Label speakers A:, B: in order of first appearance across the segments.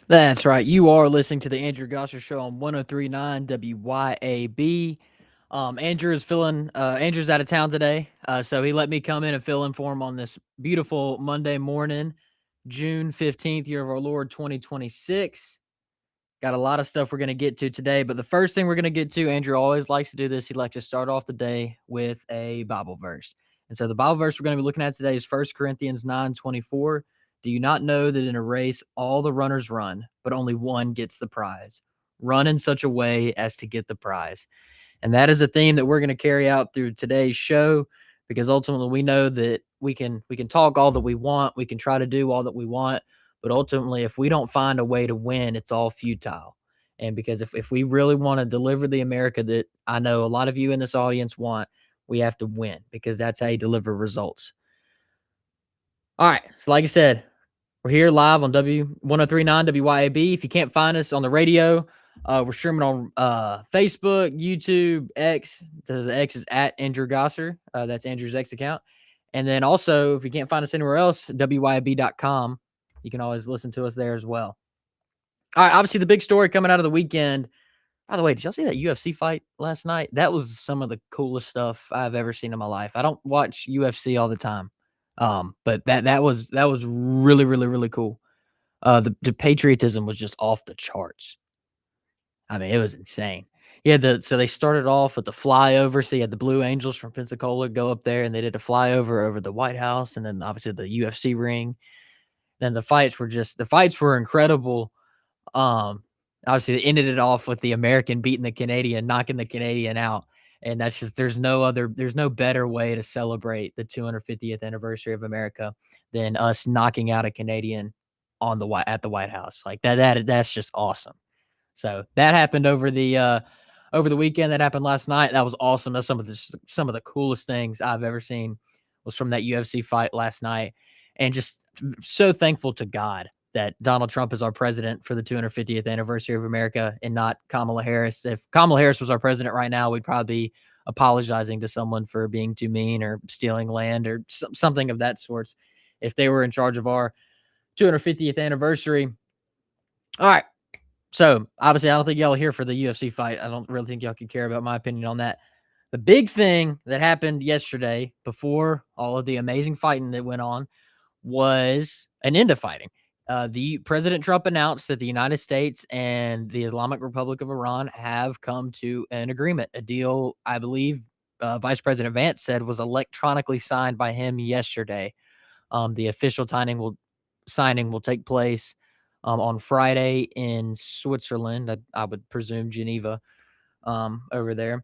A: That's right. You are listening to the Andrew Gosser Show on 1039 WYAB. Andrew's out of town today, so he let me come in and fill in for him on this beautiful Monday morning, June 15th, year of our Lord 2026. Got a lot of stuff we're going to get to today, but the first thing we're going to get to, Andrew always likes to do this. He likes to start off the day with a Bible verse. And so the Bible verse we're going to be looking at today is 1 Corinthians 9:24. Do you not know that in a race all the runners run, but only one gets the prize? Run in such a way as to get the prize. And that is a theme that we're going to carry out through today's show, because ultimately we know that we can talk all that we want, we can try to do all that we want, but ultimately if we don't find a way to win, it's all futile. And because if we really want to deliver the America that I know a lot of you in this audience want, we have to win, because that's how you deliver results. All right. So like I said, we're here live on W1039 WYAB. If you can't find us on the radio, we're streaming on Facebook, YouTube, X. The X is at Andrew Gosser. That's Andrew's X account. And then also, if you can't find us anywhere else, WYAB.com. You can always listen to us there as well. All right. Obviously, the big story coming out of the weekend. By the way, did y'all see that UFC fight last night? That was some of the coolest stuff I've ever seen in my life. I don't watch UFC all the time, but that was really really really cool. The patriotism was just off the charts. I mean, it was insane. Yeah, so they started off with the flyover. So you had the Blue Angels from Pensacola go up there, and they did a flyover over the White House, and then obviously the UFC ring. Then the fights were incredible. Um, Obviously they ended it off with the American beating the Canadian, knocking the Canadian out. And that's just there's no better way to celebrate the 250th anniversary of America than us knocking out a Canadian at the White House. Like that's just awesome. So that happened over the weekend. That happened last night. That was awesome. That's some of the coolest things I've ever seen was from that UFC fight last night. And just so thankful to God that Donald Trump is our president for the 250th anniversary of America and not Kamala Harris. If Kamala Harris was our president right now, we'd probably be apologizing to someone for being too mean or stealing land or something of that sort. If they were in charge of our 250th anniversary. All right. So obviously, I don't think y'all are here for the UFC fight. I don't really think y'all could care about my opinion on that. The big thing that happened yesterday, before all of the amazing fighting that went on, was an end of fighting. The President Trump announced that the United States and the Islamic Republic of Iran have come to an agreement, a deal I believe Vice President Vance said was electronically signed by him yesterday. The official signing will take place on Friday in Switzerland. I would presume Geneva over there.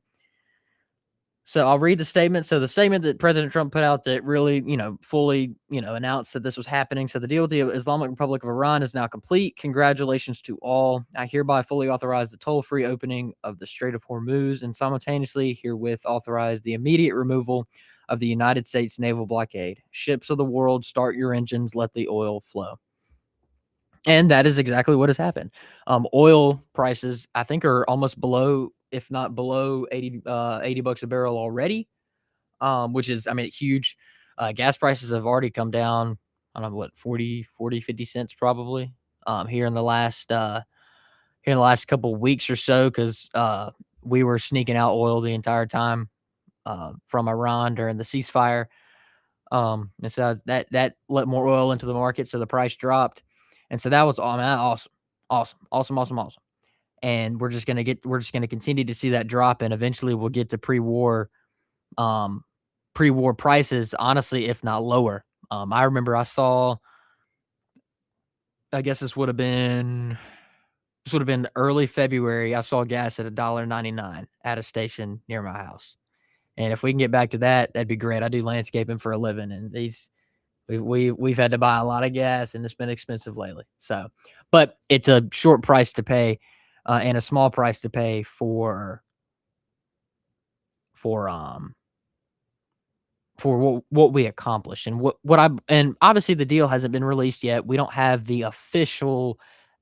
A: So I'll read the statement. So the statement that President Trump put out that really, fully, announced that this was happening. So the deal with the Islamic Republic of Iran is now complete. Congratulations to all. I hereby fully authorize the toll-free opening of the Strait of Hormuz and simultaneously herewith authorize the immediate removal of the United States naval blockade. Ships of the world, start your engines, let the oil flow. And that is exactly what has happened. Oil prices, I think, are almost below, if not below 80 bucks a barrel already, which is, I mean, huge. Gas prices have already come down, I don't know, what, 50 cents probably here in the last couple of weeks or so, because we were sneaking out oil the entire time from Iran during the ceasefire. And so that let more oil into the market, so the price dropped. And so that was awesome. And we're just gonna continue to see that drop, and eventually we'll get to um, pre-war prices, honestly, if not lower. I remember I guess this would have been early February. I saw gas at $1.99 at a station near my house. And if we can get back to that, that'd be great. I do landscaping for a living, and we've had to buy a lot of gas, and it's been expensive lately. So, but it's a short price to pay, and a small price to pay for what we accomplished and and obviously the deal hasn't been released yet. We don't have the official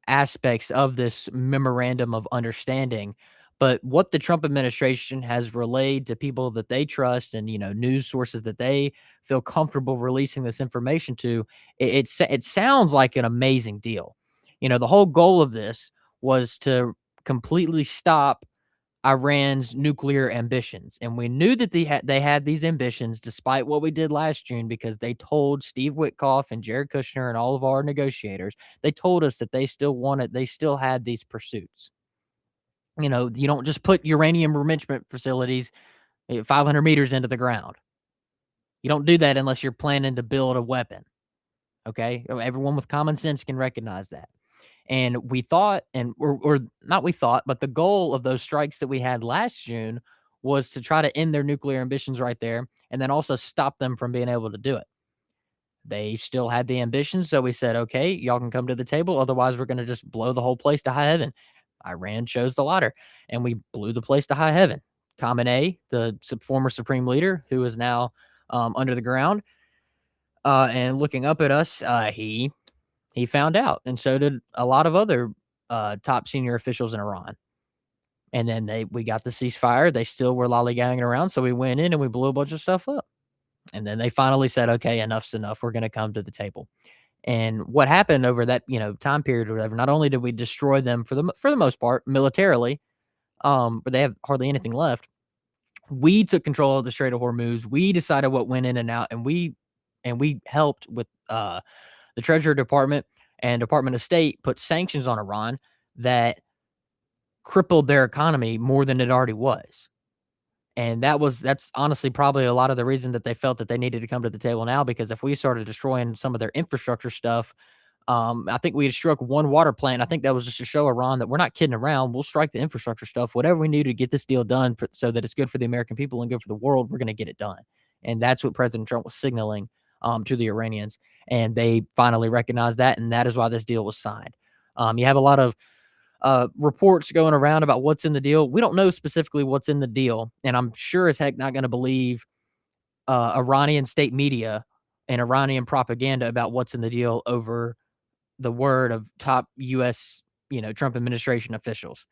A: aspects of this memorandum of understanding, but what the Trump administration has relayed to people that they trust and news sources that they feel comfortable releasing this information to, it sounds like an amazing deal. The whole goal of this was to completely stop Iran's nuclear ambitions, and we knew that they had these ambitions despite what we did last June because they told Steve Witkoff and Jared Kushner and all of our negotiators, they told us that they still had these pursuits. You don't just put uranium enrichment facilities 500 meters into the ground. You don't do that unless you're planning to build a weapon. Okay, everyone with common sense can recognize that. And we thought, or not we thought, but the goal of those strikes that we had last June was to try to end their nuclear ambitions right there, and then also stop them from being able to do it. They still had the ambition, so we said, okay, y'all can come to the table. Otherwise, we're going to just blow the whole place to high heaven. Iran chose the latter, and we blew the place to high heaven. Khamenei, the former supreme leader, who is now under the ground and looking up at us, he found out, and so did a lot of other top senior officials in Iran. And then we got the ceasefire. They still were lollygagging around, so we went in and we blew a bunch of stuff up. And then they finally said, "Okay, enough's enough. We're going to come to the table." And what happened over that time period or whatever? Not only did we destroy them for the most part militarily, but they have hardly anything left. We took control of the Strait of Hormuz. We decided what went in and out, and we helped with the Treasury Department and Department of State put sanctions on Iran that crippled their economy more than it already was. And that's honestly probably a lot of the reason that they felt that they needed to come to the table now, because if we started destroying some of their infrastructure stuff, I think we had struck one water plant. I think that was just to show Iran that we're not kidding around. We'll strike the infrastructure stuff, whatever we need to get this deal done so that it's good for the American people and good for the world. We're going to get it done. And that's what President Trump was signaling to the Iranians. And they finally recognized that. And that is why this deal was signed. You have a lot of reports going around about what's in the deal. We don't know specifically what's in the deal. And I'm sure as heck not going to believe Iranian state media and Iranian propaganda about what's in the deal over the word of top U.S., Trump administration officials.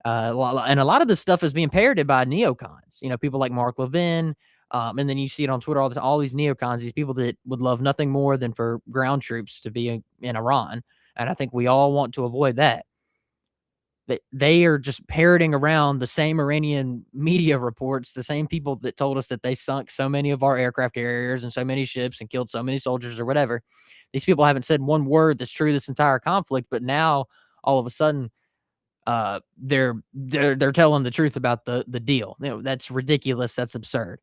A: And a lot of this stuff is being parroted by neocons, people like Mark Levin. And then you see it on Twitter, all these neocons, these people that would love nothing more than for ground troops to be in Iran. And I think we all want to avoid that. They are just parroting around the same Iranian media reports, the same people that told us that they sunk so many of our aircraft carriers and so many ships and killed so many soldiers or whatever. These people haven't said one word that's true this entire conflict, but now all of a sudden, they're telling the truth about the deal. That's ridiculous. That's absurd.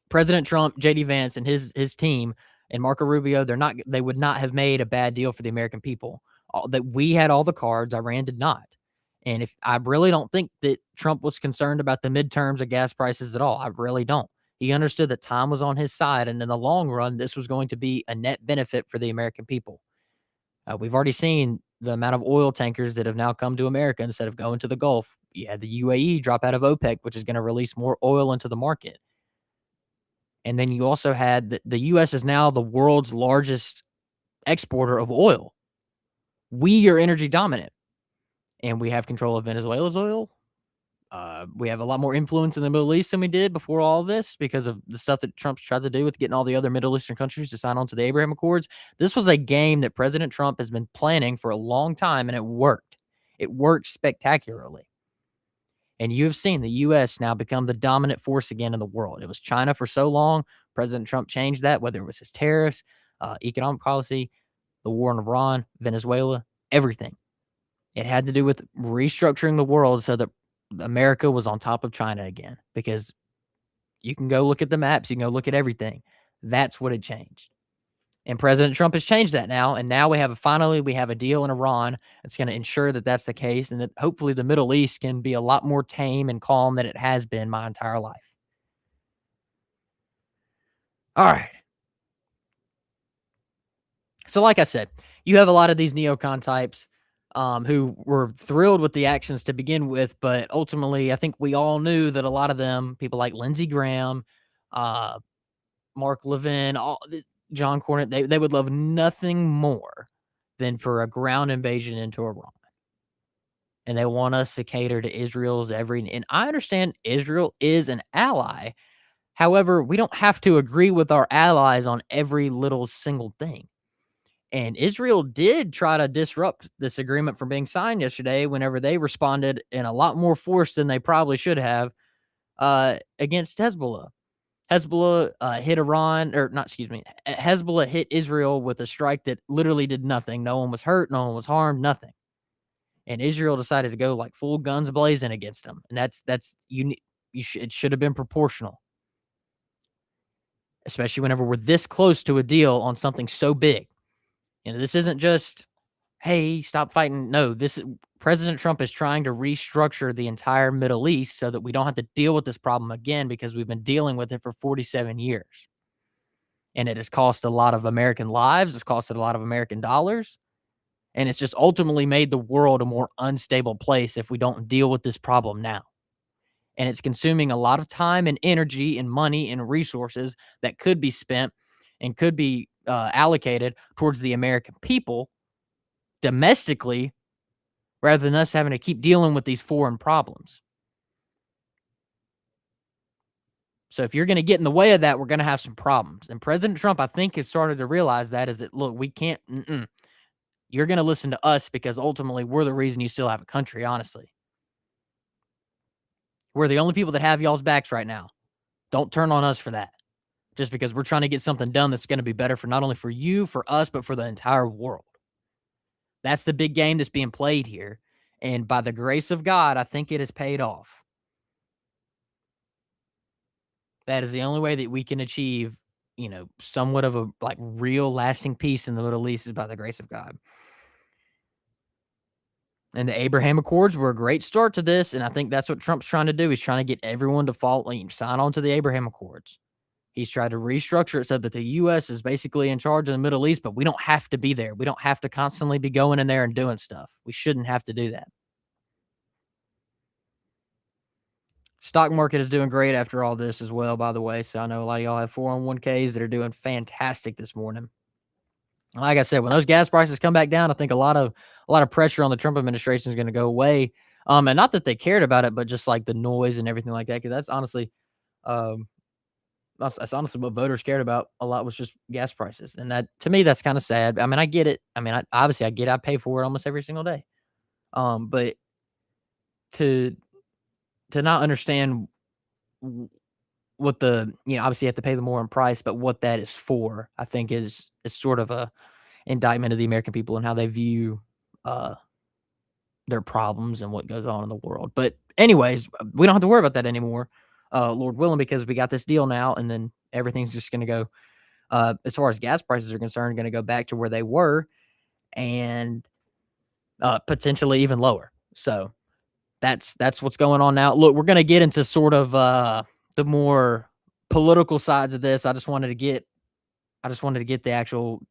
A: President Trump, JD Vance, and his team, and Marco Rubio, they would not have made a bad deal for the American people. That we had all the cards, Iran did not. And if I really don't think that Trump was concerned about the midterms of gas prices at all. I really don't. He understood that time was on his side, and in the long run, this was going to be a net benefit for the American people. We've already seen the amount of oil tankers that have now come to America instead of going to the Gulf. You had the UAE drop out of OPEC, which is going to release more oil into the market. And then you also had the U.S. is now the world's largest exporter of oil. We are energy dominant, and we have control of Venezuela's oil. We have a lot more influence in the Middle East than we did before all of this because of the stuff that Trump's tried to do with getting all the other Middle Eastern countries to sign on to the Abraham Accords. This was a game that President Trump has been planning for a long time, and it worked. It worked spectacularly. And you have seen the U.S. now become the dominant force again in the world. It was China for so long. President Trump changed that, whether it was his tariffs, economic policy, the war in Iran, Venezuela, everything. It had to do with restructuring the world so that America was on top of China again, because you can go look at the maps, you can go look at everything. That's what had changed. And President Trump has changed that now. And now we have a deal in Iran that's going to ensure that that's the case, and that hopefully the Middle East can be a lot more tame and calm than it has been my entire life. All right. So like I said, you have a lot of these neocon types who were thrilled with the actions to begin with, but ultimately I think we all knew that a lot of them, people like Lindsey Graham, uh, Mark Levin, John Cornyn, they would love nothing more than for a ground invasion into Iran. And they want us to cater to Israel's and I understand Israel is an ally. However, we don't have to agree with our allies on every little single thing. And Israel did try to disrupt this agreement from being signed yesterday whenever they responded in a lot more force than they probably should have against Hezbollah. Hezbollah hit Iran, or not, excuse me, Hezbollah hit Israel with a strike that literally did nothing. No one was hurt, no one was harmed, nothing. And Israel decided to go like full guns blazing against them. And that's it should have been proportional, especially whenever we're this close to a deal on something so big. This isn't just, hey, stop fighting. No, President Trump is trying to restructure the entire Middle East so that we don't have to deal with this problem again because we've been dealing with it for 47 years. And it has cost a lot of American lives. It's costed a lot of American dollars. And it's just ultimately made the world a more unstable place if we don't deal with this problem now. And it's consuming a lot of time and energy and money and resources that could be spent and could be allocated towards the American people domestically rather than us having to keep dealing with these foreign problems. So if you're going to get in the way of that, we're going to have some problems. And President Trump, I think, has started to realize that is that, look, we can't, you're going to listen to us because ultimately we're the reason you still have a country, honestly. We're the only people that have y'all's backs right now. Don't turn on us for that. Just because we're trying to get something done that's going to be better for not only for you, for us, but for the entire world. That's the big game that's being played here. And by the grace of God, I think it has paid off. That is the only way that we can achieve, somewhat of a like real lasting peace in the Middle East is by the grace of God. And the Abraham Accords were a great start to this, and I think that's what Trump's trying to do. He's trying to get everyone to sign on to the Abraham Accords. He's tried to restructure it so that the U.S. is basically in charge of the Middle East, but we don't have to be there. We don't have to constantly be going in there and doing stuff. We shouldn't have to do that. Stock market is doing great after all this as well, by the way. So I know a lot of y'all have 401ks that are doing fantastic this morning. Like I said, when those gas prices come back down, I think a lot of pressure on the Trump administration is going to go away. And not that they cared about it, but just like the noise and everything like that. Because um, that's honestly what voters cared about a lot, was just gas prices, and that to me that's kind of sad. I mean, I get it. I mean, I get it. I pay for it almost every single day. But to not understand what obviously you have to pay the more in price, but what that is for, I think is sort of a indictment of the American people and how they view uh, their problems and what goes on in the world. But anyways, we don't have to worry about that anymore, Lord willing, because we got this deal now, and then everything's just going to go. As far as gas prices are concerned, going to go back to where they were, and potentially even lower. So that's what's going on now. Look, we're going to get into sort of the more political sides of this. I just wanted to get the actual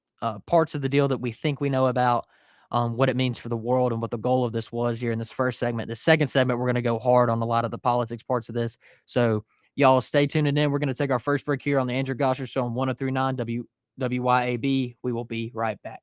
A: parts of the deal that we think we know about, what it means for the world, and what the goal of this was here in this first segment. The second segment, we're going to go hard on a lot of the politics parts of this. So y'all stay tuned in. We're going to take our first break here on the Andrew Gosher Show on 1039 WYAB. We will be right back.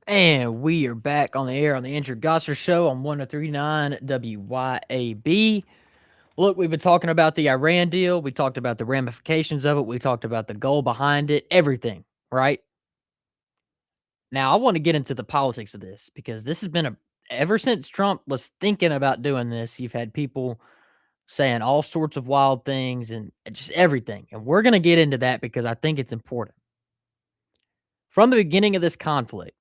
A: And we are back on the air on the Andrew Gosser Show on 1039 WYAB. Look, we've been talking about the Iran deal. We talked about the ramifications of it. We talked about the goal behind it, everything, right? Now, I want to get into the politics of this because this has been ever since Trump was thinking about doing this, you've had people saying all sorts of wild things and just everything. And we're going to get into that because I think it's important. From the beginning of this conflict,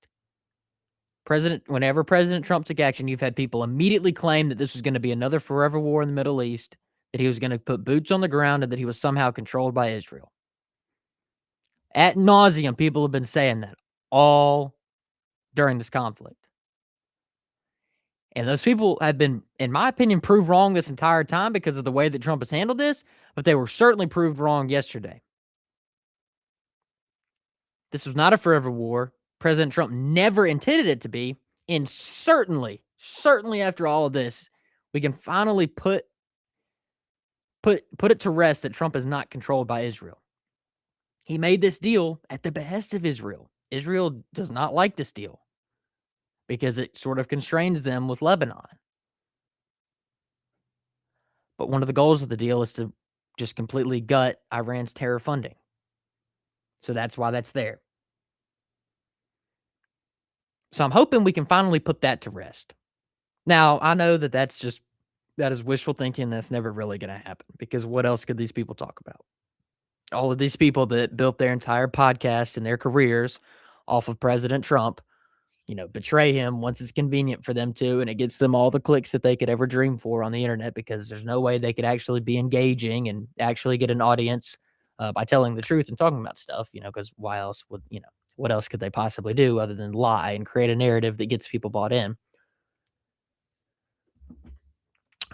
A: whenever President Trump took action, you've had people immediately claim that this was going to be another forever war in the Middle East, that he was going to put boots on the ground, and that he was somehow controlled by Israel. At nauseum, people have been saying that all during this conflict. And those people have been, in my opinion, proved wrong this entire time because of the way that Trump has handled this, but they were certainly proved wrong yesterday. This was not a forever war. President Trump never intended it to be. And certainly after all of this, we can finally put it to rest that Trump is not controlled by Israel. He made this deal at the behest of Israel. Israel does not like this deal because it sort of constrains them with Lebanon. But one of the goals of the deal is to just completely gut Iran's terror funding. So that's why that's there. So I'm hoping we can finally put that to rest. Now, I know that that is wishful thinking. That's never really going to happen because what else could these people talk about? All of these people that built their entire podcast and their careers off of President Trump, betray him once it's convenient for them to, and it gets them all the clicks that they could ever dream for on the internet because there's no way they could actually be engaging and actually get an audience by telling the truth and talking about stuff, because why else what else could they possibly do other than lie and create a narrative that gets people bought in?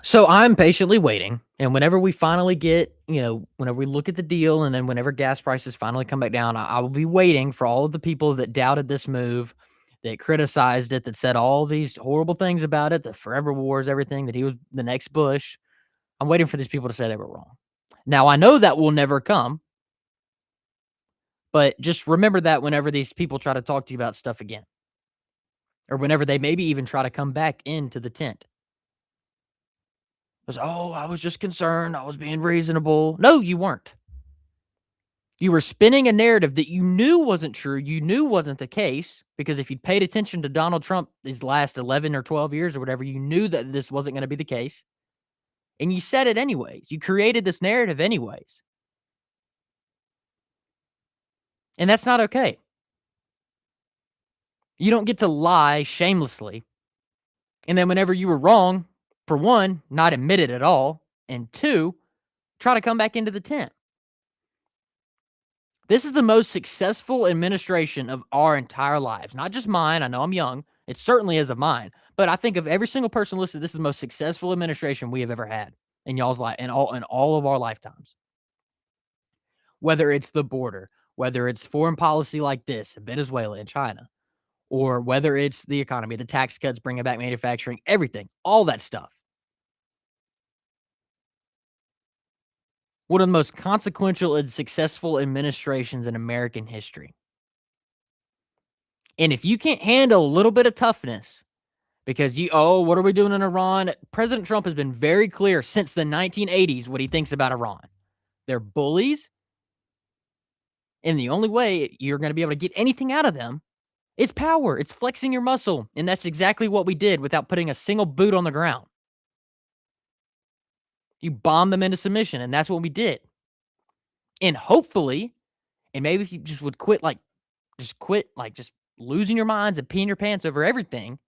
A: So I'm patiently waiting, and whenever we finally get, whenever we look at the deal, and then whenever gas prices finally come back down, I will be waiting for all of the people that doubted this move, that criticized it, that said all these horrible things about it, the forever wars, everything, that he was the next Bush. I'm waiting for these people to say they were wrong. Now, I know that will never come, but just remember that whenever these people try to talk to you about stuff again, or whenever they maybe even try to come back into the tent. Was, "Oh, I was just concerned. I was being reasonable." No, you weren't. You were spinning a narrative that you knew wasn't true, you knew wasn't the case, because if you'd paid attention to Donald Trump these last 11 or 12 years or whatever, you knew that this wasn't gonna be the case, and you said it anyways. You created this narrative anyways. And that's not okay. You don't get to lie shamelessly, and then whenever you were wrong, for one, not admit it at all, and two, try to come back into the tent. This is the most successful administration of our entire lives, not just mine. I know I'm young. It certainly is of mine. But I think of every single person listed, this is the most successful administration we have ever had in y'all's life, in all of our lifetimes. Whether it's the border, whether it's foreign policy like this, Venezuela and China, or whether it's the economy, the tax cuts, bringing back manufacturing, everything, all that stuff. One of the most consequential and successful administrations in American history. And if you can't handle a little bit of toughness because what are we doing in Iran? President Trump has been very clear since the 1980s what he thinks about Iran. They're bullies, and the only way you're going to be able to get anything out of them is power. It's flexing your muscle, and that's exactly what we did without putting a single boot on the ground. You bombed them into submission, and that's what we did. And hopefully, and maybe if you just would quit, just losing your minds and peeing your pants over everything,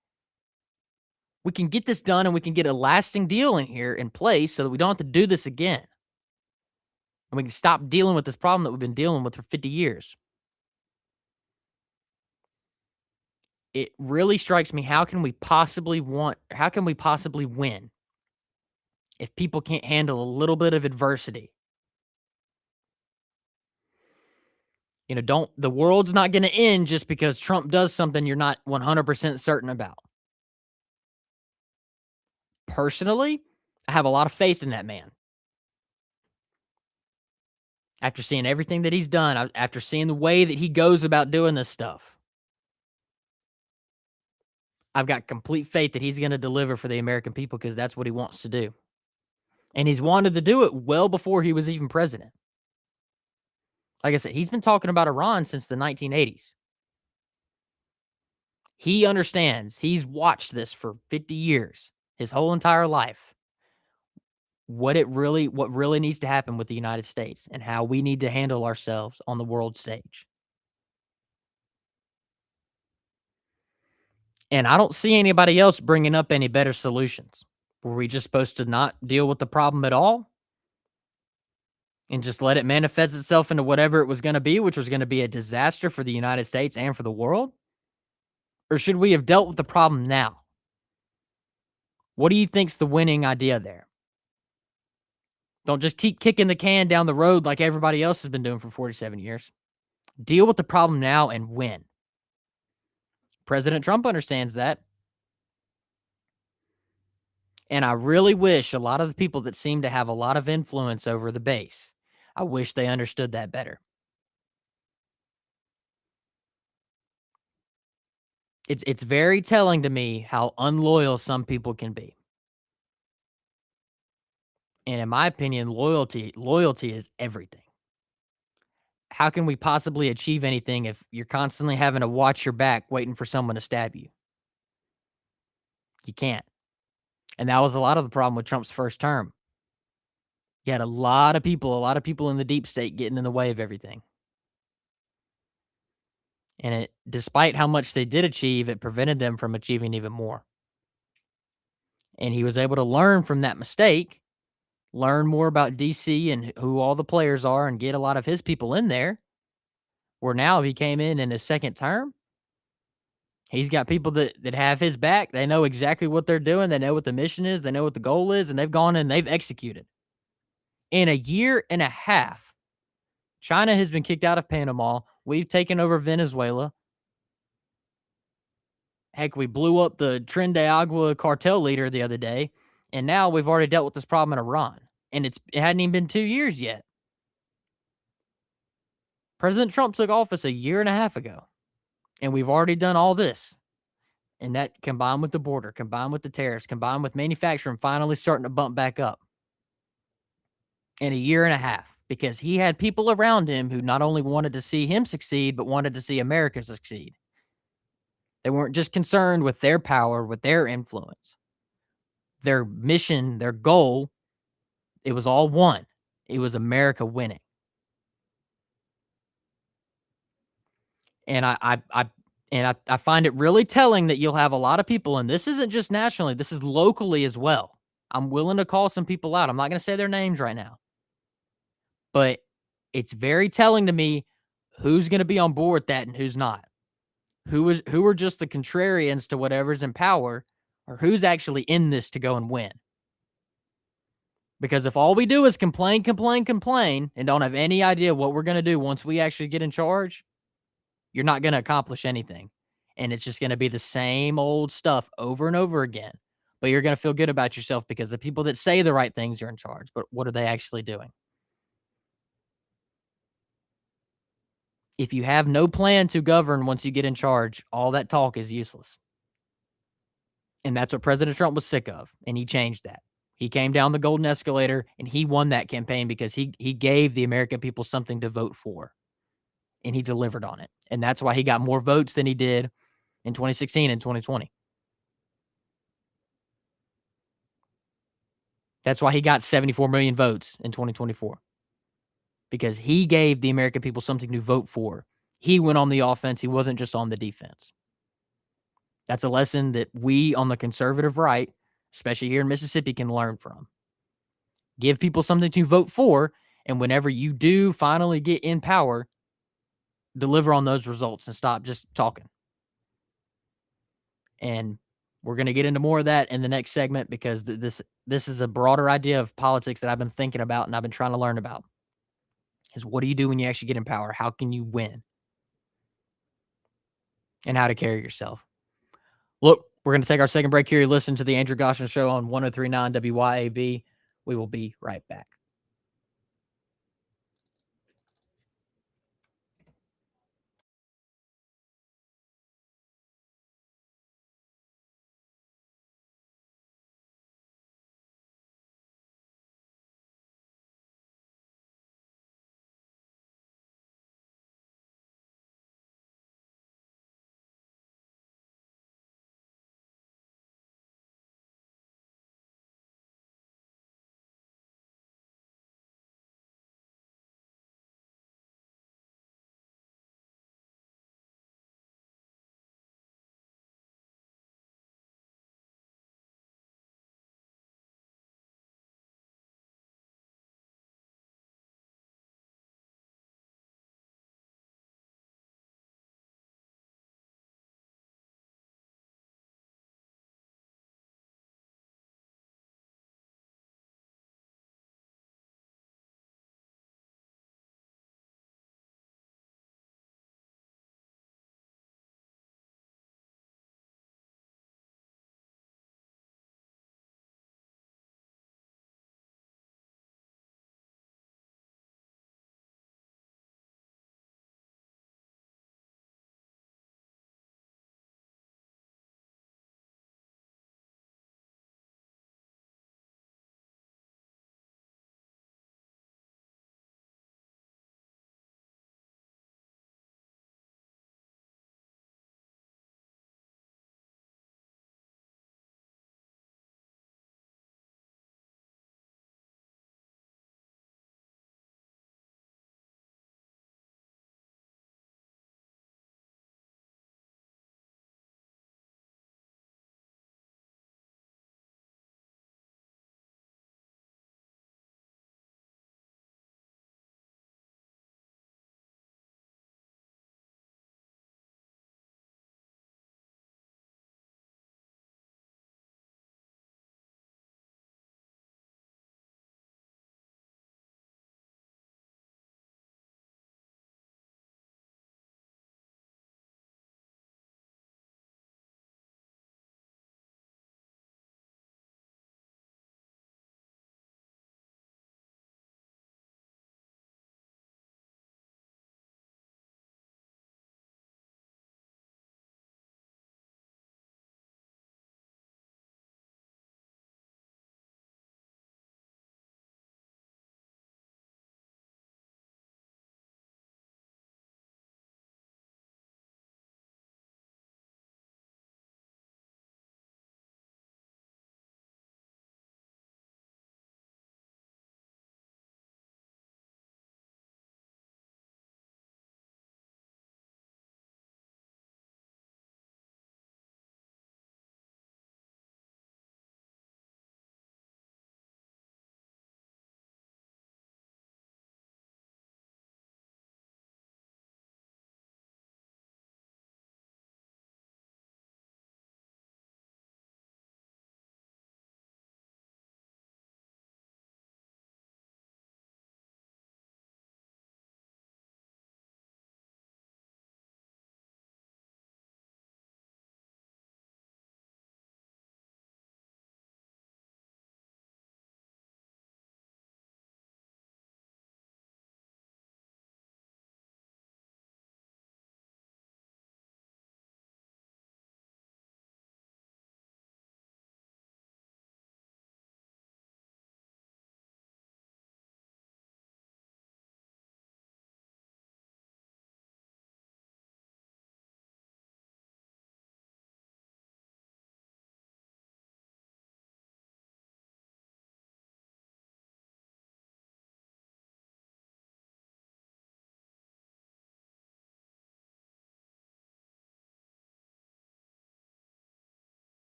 A: we can get this done and we can get a lasting deal in here in place so that we don't have to do this again. And we can stop dealing with this problem that we've been dealing with for 50 years. It really strikes me, how can we possibly win if people can't handle a little bit of adversity? The world's not going to end just because Trump does something you're not 100% certain about. Personally, I have a lot of faith in that man. After seeing everything that he's done, after seeing the way that he goes about doing this stuff, I've got complete faith that he's gonna deliver for the American people because that's what he wants to do. And he's wanted to do it well before he was even president. Like I said, he's been talking about Iran since the 1980s. He understands. He's watched this for 50 years, his whole entire life. What really needs to happen with the United States and how we need to handle ourselves on the world stage. And I don't see anybody else bringing up any better solutions. Were we just supposed to not deal with the problem at all and just let it manifest itself into whatever it was going to be, which was going to be a disaster for the United States and for the world? Or should we have dealt with the problem now? What do you think's the winning idea there? Don't just keep kicking the can down the road like everybody else has been doing for 47 years. Deal with the problem now and win. President Trump understands that. And I really wish a lot of the people that seem to have a lot of influence over the base, I wish they understood that better. It's very telling to me how unloyal some people can be. And in my opinion, loyalty is everything. How can we possibly achieve anything if you're constantly having to watch your back waiting for someone to stab you? You can't. And that was a lot of the problem with Trump's first term. You had a lot of people in the deep state getting in the way of everything. And it despite how much they did achieve, it prevented them from achieving even more. And he was able to learn from that mistake, learn more about DC and who all the players are and get a lot of his people in there. Where now if he came in his second term, he's got people that have his back. They know exactly what they're doing. They know what the mission is. They know what the goal is, and they've gone and they've executed. In a year and a half, China has been kicked out of Panama. We've taken over Venezuela. Heck, we blew up the Tren de Agua cartel leader the other day, and now we've already dealt with this problem in Iran. And it hadn't even been 2 years yet. President Trump took office a year and a half ago, and we've already done all this. And that combined with the border, combined with the tariffs, combined with manufacturing finally starting to bump back up in a year and a half because he had people around him who not only wanted to see him succeed, but wanted to see America succeed. They weren't just concerned with their power, with their influence, their mission, their goal. It was all one. It was America winning. And I find it really telling that you'll have a lot of people, and this isn't just nationally, this is locally as well. I'm willing to call some people out. I'm not going to say their names right now, but it's very telling to me who's going to be on board with that and who's not. Who are just the contrarians to whatever's in power, or who's actually in this to go and win. Because if all we do is complain, complain, complain, and don't have any idea what we're going to do once we actually get in charge, you're not going to accomplish anything. And it's just going to be the same old stuff over and over again. But you're going to feel good about yourself because the people that say the right things are in charge. But what are they actually doing? If you have no plan to govern once you get in charge, all that talk is useless. And that's what President Trump was sick of. And he changed that. He came down the golden escalator and he won that campaign because he gave the American people something to vote for. And he delivered on it. And that's why he got more votes than he did in 2016 and 2020. That's why he got 74 million votes in 2024. Because he gave the American people something to vote for. He went on the offense. He wasn't just on the defense. That's a lesson that we on the conservative right, especially here in Mississippi, can learn from. Give people something to vote for, and whenever you do finally get in power, deliver on those results and stop just talking. And we're going to get into more of that in the next segment because this is a broader idea of politics that I've been thinking about and I've been trying to learn about. Is what do you do when you actually get in power? How can you win? And how to carry yourself. Look, we're going to take our second break here. You listen to the Andrew Goshin Show on 103.9 WYAB. We will be right back.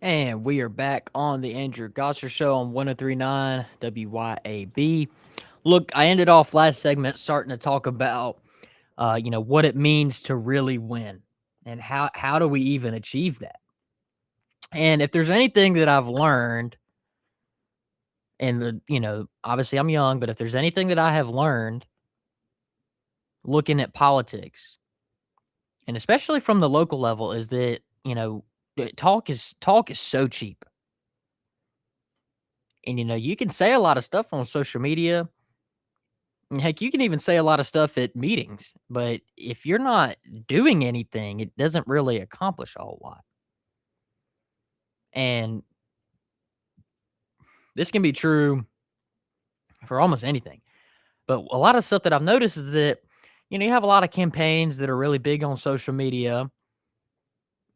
A: And we are back on the Andrew Gosser Show on 1039 WYAB. Look, I ended off last segment starting to talk about, what it means to really win and how do we even achieve that? And if there's anything that I've learned, and obviously I'm young, but if there's anything that I have learned looking at politics, and especially from the local level, is that talk is so cheap. And you can say a lot of stuff on social media. And heck, you can even say a lot of stuff at meetings, but if you're not doing anything, it doesn't really accomplish a whole lot. And this can be true for almost anything. But a lot of stuff that I've noticed is that, you have a lot of campaigns that are really big on social media,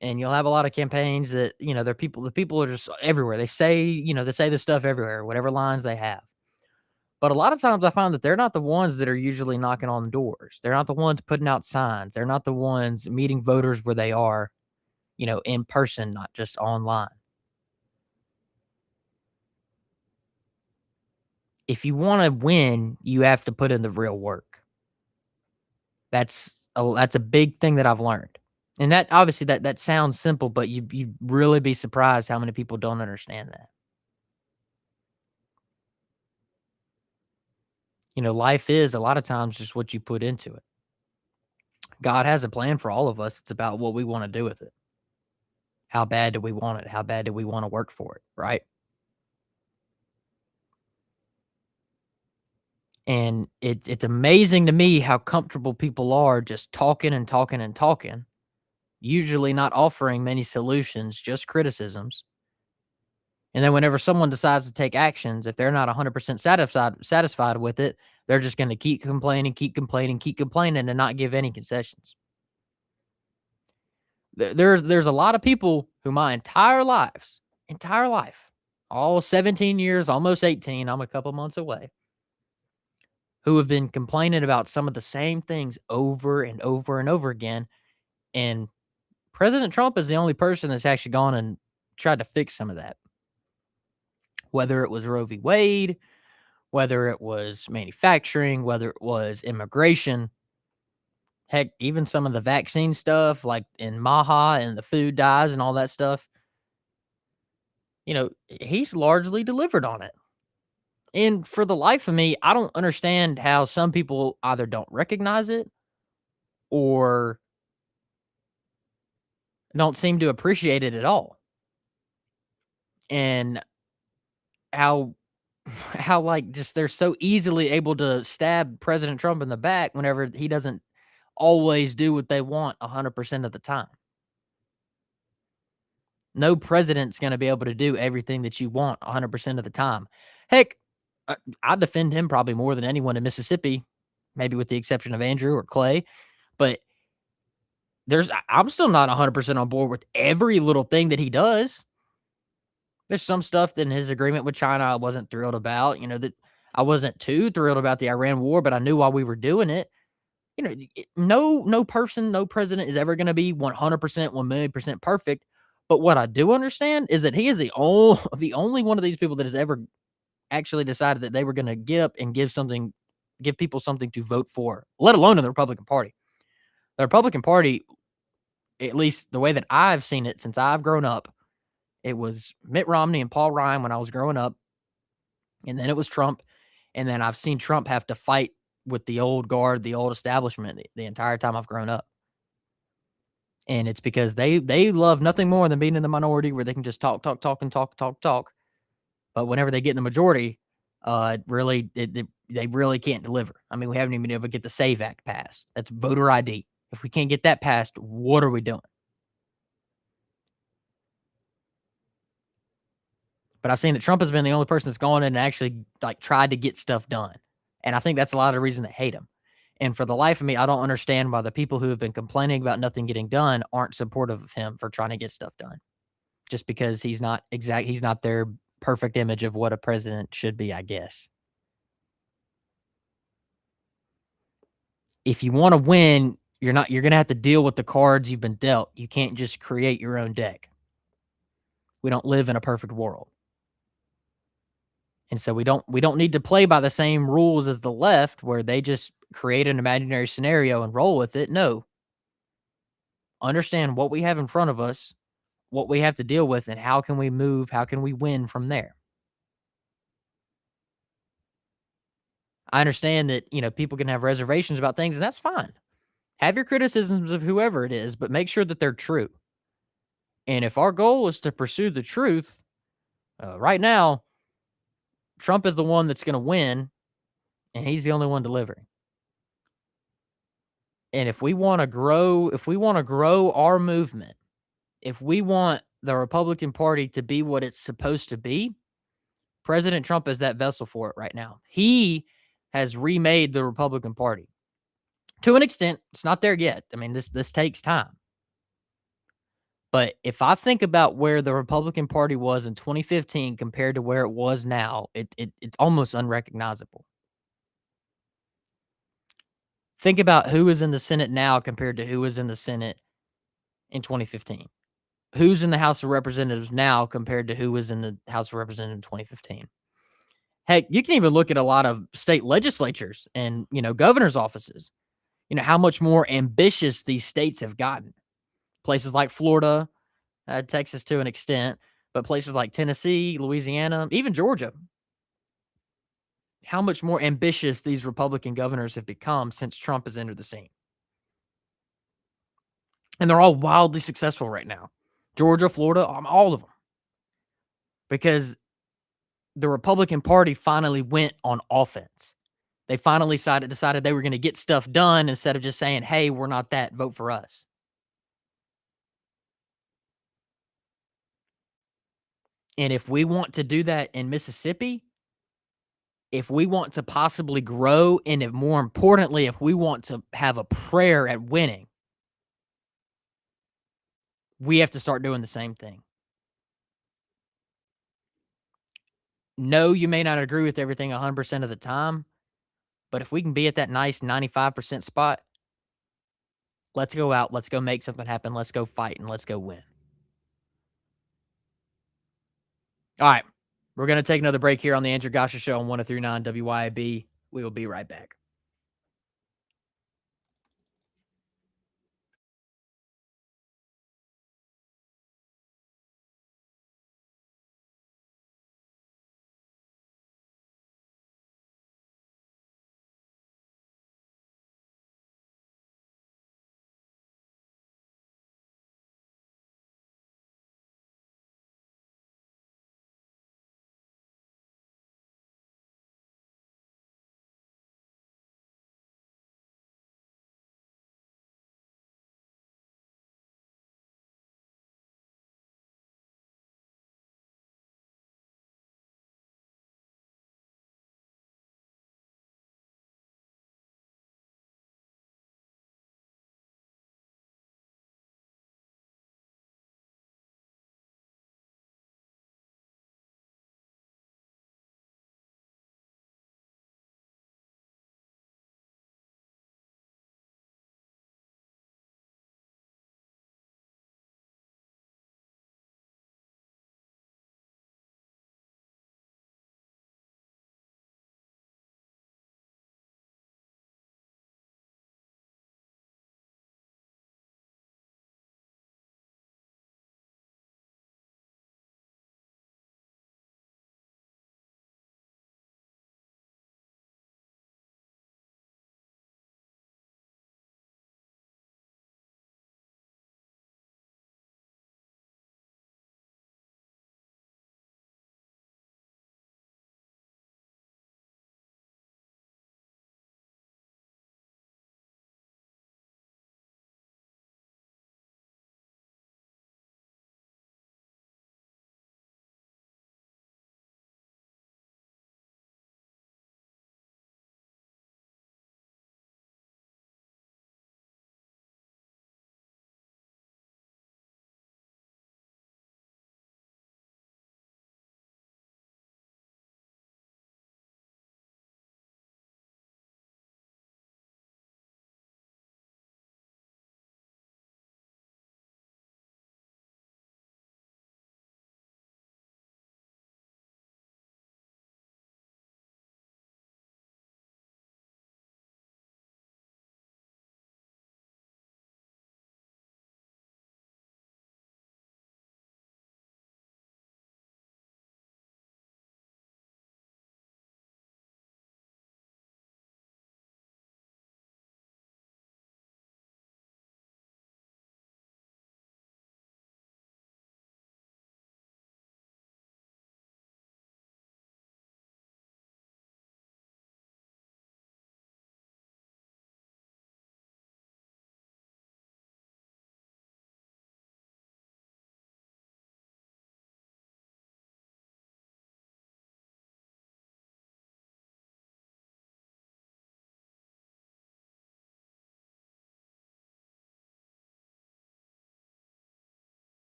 A: and you'll have a lot of campaigns that, the people are just everywhere. They say this stuff everywhere, whatever lines they have. But a lot of times I found that they're not the ones that are usually knocking on doors. They're not the ones putting out signs. They're not the ones meeting voters where they are, in person, not just online. If you want to win, you have to put in the real work. That's a big thing that I've learned. And that obviously that sounds simple, but you really be surprised how many people don't understand that. Life is a lot of times just what you put into it. God has a plan for all of us. It's about what we want to do with it. How bad do we want it? How bad do we want to work for it, right? And it's amazing to me how comfortable people are just talking and talking and talking, usually not offering many solutions, just criticisms. And then whenever someone decides to take actions, if they're not 100% satisfied with it, they're just going to keep complaining, keep complaining, keep complaining, and not give any concessions. There's a lot of people who my entire life, all 17 years, almost 18, I'm a couple months away, who have been complaining about some of the same things over and over and over again. And President Trump is the only person that's actually gone and tried to fix some of that. Whether it was Roe v. Wade, whether it was manufacturing, whether it was immigration, heck, even some of the vaccine stuff like in Maha and the food dyes and all that stuff, he's largely delivered on it. And for the life of me, I don't understand how some people either don't recognize it or don't seem to appreciate it at all. And how like just they're so easily able to stab President Trump in the back whenever he doesn't always do what they want 100% of the time. No president's going to be able to do everything that you want 100% of the time. Heck, I defend him probably more than anyone in Mississippi, maybe with the exception of Andrew or Clay, but I'm still not 100% on board with every little thing that he does. There's some stuff in his agreement with China I wasn't thrilled about, that I wasn't too thrilled about the Iran war, but I knew why we were doing it. No person, no president is ever gonna be 100%, 1,000,000% perfect, but what I do understand is that he is the only one of these people that has ever actually decided that they were gonna get up and give people something to vote for, let alone in the Republican Party. The Republican Party, at least the way that I've seen it since I've grown up, it was Mitt Romney and Paul Ryan when I was growing up, and then it was Trump, and then I've seen Trump have to fight with the old guard, the old establishment the entire time I've grown up. And it's because they love nothing more than being in the minority where they can just talk, talk, talk, and talk, talk, talk. But whenever they get in the majority, they really can't deliver. I mean, we haven't even been able to get the SAVE Act passed. That's voter ID. If we can't get that passed, what are we doing? But I've seen that Trump has been the only person that's gone in and actually like tried to get stuff done. And I think that's a lot of the reason they hate him. And for the life of me, I don't understand why the people who have been complaining about nothing getting done aren't supportive of him for trying to get stuff done. Just because he's not their perfect image of what a president should be, I guess. If you want to win, you're going to have to deal with the cards you've been dealt. You can't just create your own deck. We don't live in a perfect world. And so we don't need to play by the same rules as the left where they just create an imaginary scenario and roll with it. No. Understand what we have in front of us, what we have to deal with, and how can we move, how can we win from there. I understand that, people can have reservations about things, and that's fine. Have your criticisms of whoever it is, but make sure that they're true. And if our goal is to pursue the truth, right now, Trump is the one that's going to win, and he's the only one delivering. And if we want to grow our movement, if we want the Republican Party to be what it's supposed to be, President Trump is that vessel for it right now. He has remade the Republican Party. To an extent, it's not there yet. I mean, this takes time. But if I think about where the Republican Party was in 2015 compared to where it was now, it's almost unrecognizable. Think about who is in the Senate now compared to who is in the Senate in 2015. Who's in the House of Representatives now compared to who was in the House of Representatives in 2015. Heck, you can even look at a lot of state legislatures and, governor's offices. How much more ambitious these states have gotten. Places like Florida, Texas to an extent, but places like Tennessee, Louisiana, even Georgia, how much more ambitious these Republican governors have become since Trump has entered the scene. And they're all wildly successful right now. Georgia, Florida, all of them. Because the Republican Party finally went on offense. They finally decided they were going to get stuff done instead of just saying, hey, we're not that, vote for us. And if we want to do that in Mississippi, if we want to possibly grow, and if more importantly, if we want to have a prayer at winning, we have to start doing the same thing. No, you may not agree with everything 100% of the time, but if we can be at that nice 95% spot, let's go out, let's go make something happen, let's go fight, and let's go win. All right, we're going to take another break here on the Andrew Gasha Show on 103.9 WYAB. We will be right back.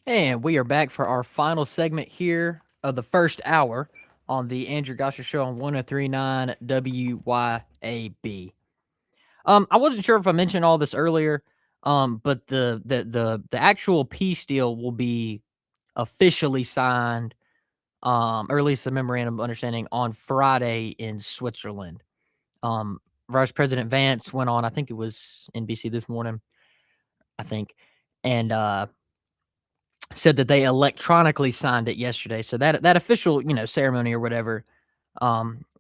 A: And we are back for our final segment here of the first hour on the Andrew Gosser Show on 1039 WYAB. I wasn't sure if I mentioned all this earlier, but the actual peace deal will be officially signed, or at least the memorandum of understanding on Friday in Switzerland. Um, Vice President Vance went on, I think it was NBC this morning, I think, and said that they electronically signed it yesterday. So that official, ceremony or whatever,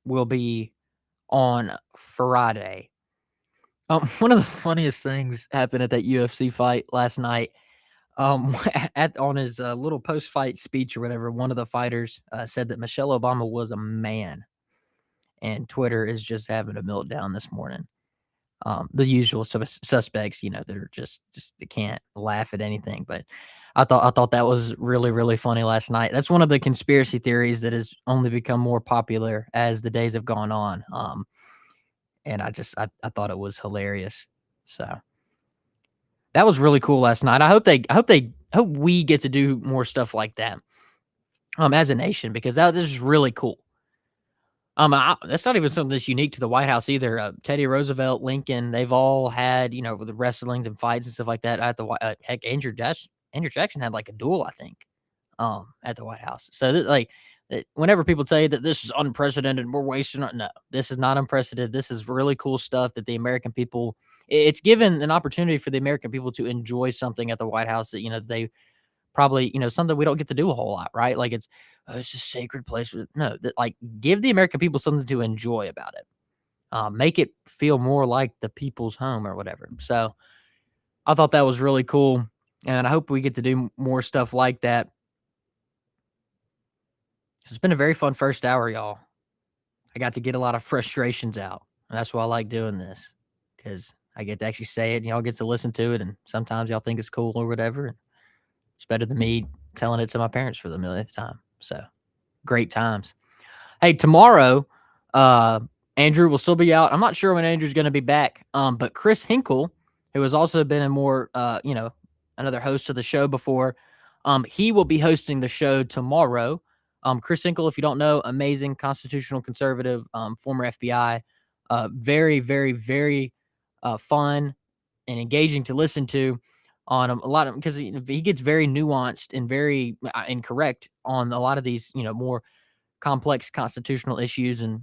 A: will be on Friday. One of the funniest things happened at that UFC fight last night. At on his little post-fight speech or whatever, one of the fighters said that Michelle Obama was a man, and Twitter is just having a meltdown this morning. The usual suspects, they're just they can't laugh at anything. But I thought that was really really funny last night. That's one of the conspiracy theories that has only become more popular as the days have gone on. And I thought it was hilarious. So that was really cool last night. I hope we get to do more stuff like that. As a nation, because this is really cool. That's not even something that's unique to the White House either. Teddy Roosevelt, Lincoln, they've all had, the wrestlings and fights and stuff like that at the heck, Andrew Jackson had like a duel, I think, at the White House. So whenever people tell you that this is unprecedented, we're wasting no, this is not unprecedented. This is really cool stuff that the American people. It's given an opportunity for the American people to enjoy something at the White House that they probably, something we don't get to do a whole lot, right? Like it's a sacred place. No, like give the American people something to enjoy about it. Make it feel more like the people's home or whatever. So I thought that was really cool, and I hope we get to do more stuff like that. It's been a very fun first hour, y'all. I got to get a lot of frustrations out, and that's why I like doing this, because I get to actually say it, and y'all get to listen to it, and sometimes y'all think it's cool or whatever. It's better than me telling it to my parents for the millionth time. So great times. Hey, tomorrow, Andrew will still be out. I'm not sure when Andrew's going to be back. But Chris Hinkle, who has also been in more, another host of the show before, he will be hosting the show tomorrow. Chris Hinkle, if you don't know, amazing constitutional conservative, former FBI, very, very, very fun and engaging to listen to on a lot of, because he gets very nuanced and very incorrect on a lot of these, more complex constitutional issues and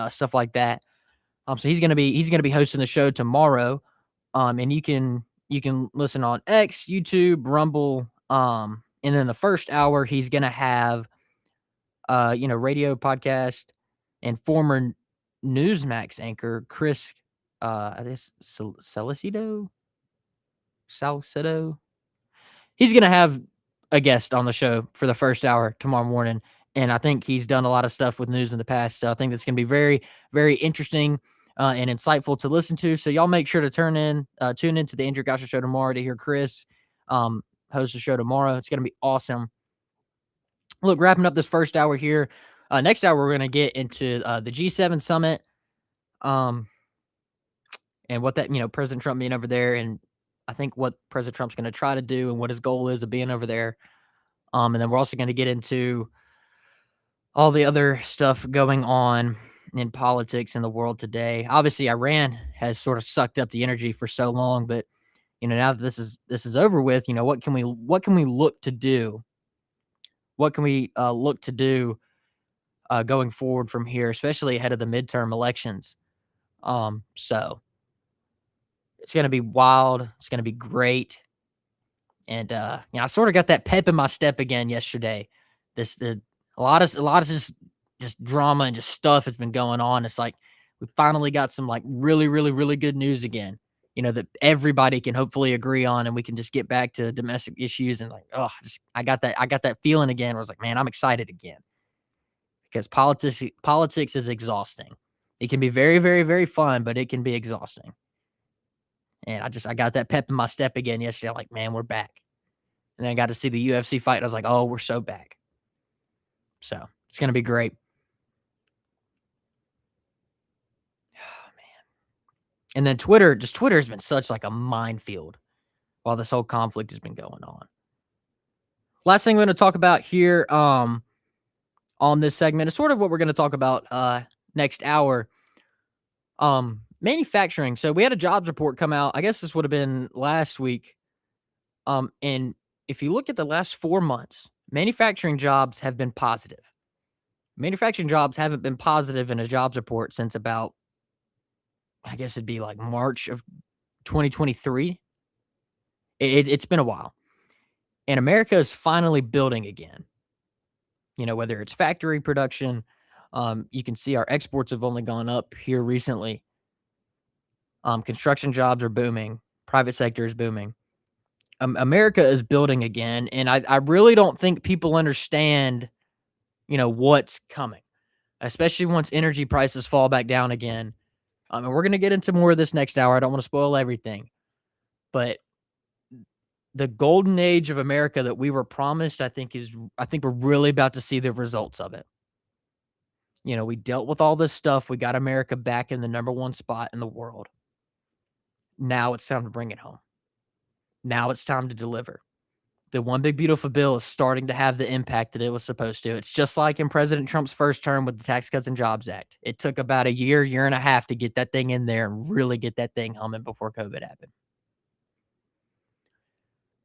A: stuff like that. So he's gonna be hosting the show tomorrow. And you can listen on X, YouTube, Rumble. And then the first hour he's gonna have radio podcast and former Newsmax anchor Chris I guess Salcedo. He's gonna have a guest on the show for the first hour tomorrow morning, and I think he's done a lot of stuff with news in the past, so I think that's gonna be very, very interesting, and insightful to listen to, so y'all make sure to tune into the Andrew Gosser Show tomorrow to hear Chris, host the show tomorrow. It's gonna be awesome. Look, wrapping up this first hour here, next hour, we're gonna get into, the G7 summit, um, and what that President Trump being over there, and I think what President Trump's gonna try to do and what his goal is of being over there. And then we're also going to get into all the other stuff going on in politics in the world today. Obviously, Iran has sort of sucked up the energy for so long, but now that this is over with, what can we look to do? What can we look to do going forward from here, especially ahead of the midterm elections? So it's going to be wild. It's going to be great. And I sort of got that pep in my step again yesterday. A lot of just drama and just stuff has been going on. It's like we finally got some like really, really, really good news again. That everybody can hopefully agree on, and we can just get back to domestic issues and like, I got that feeling again. Where I was like, man, I'm excited again because politics is exhausting. It can be very, very, very fun, but it can be exhausting. And I got that pep in my step again yesterday. I'm like, man, we're back. And then I got to see the UFC fight. And I was like, oh, we're so back. So it's going to be great. Oh, man. And then Twitter has been such like a minefield while this whole conflict has been going on. Last thing we're going to talk about here on this segment is sort of what we're going to talk about next hour. Manufacturing. So we had a jobs report come out. I guess this would have been last week. And if you look at the last 4 months, manufacturing jobs have been positive. Manufacturing jobs haven't been positive in a jobs report since about, I guess it'd be like March of 2023. It's been a while. And America is finally building again. You know, whether it's factory production, you can see our exports have only gone up here recently. Construction jobs are booming. Private sector is booming. America is building again, and I really don't think people understand, you know, what's coming, especially once energy prices fall back down again. And we're gonna get into more of this next hour. I don't want to spoil everything, but the golden age of America that we were promised, I think we're really about to see the results of it. You know, we dealt with all this stuff. We got America back in the number one spot in the world. Now it's time to bring it home. Now it's time to deliver. The one big beautiful bill is starting to have the impact that it was supposed to. It's just like in President Trump's first term with the Tax Cuts and Jobs Act. It took about a year, year and a half to get that thing in there and really get that thing humming before COVID happened.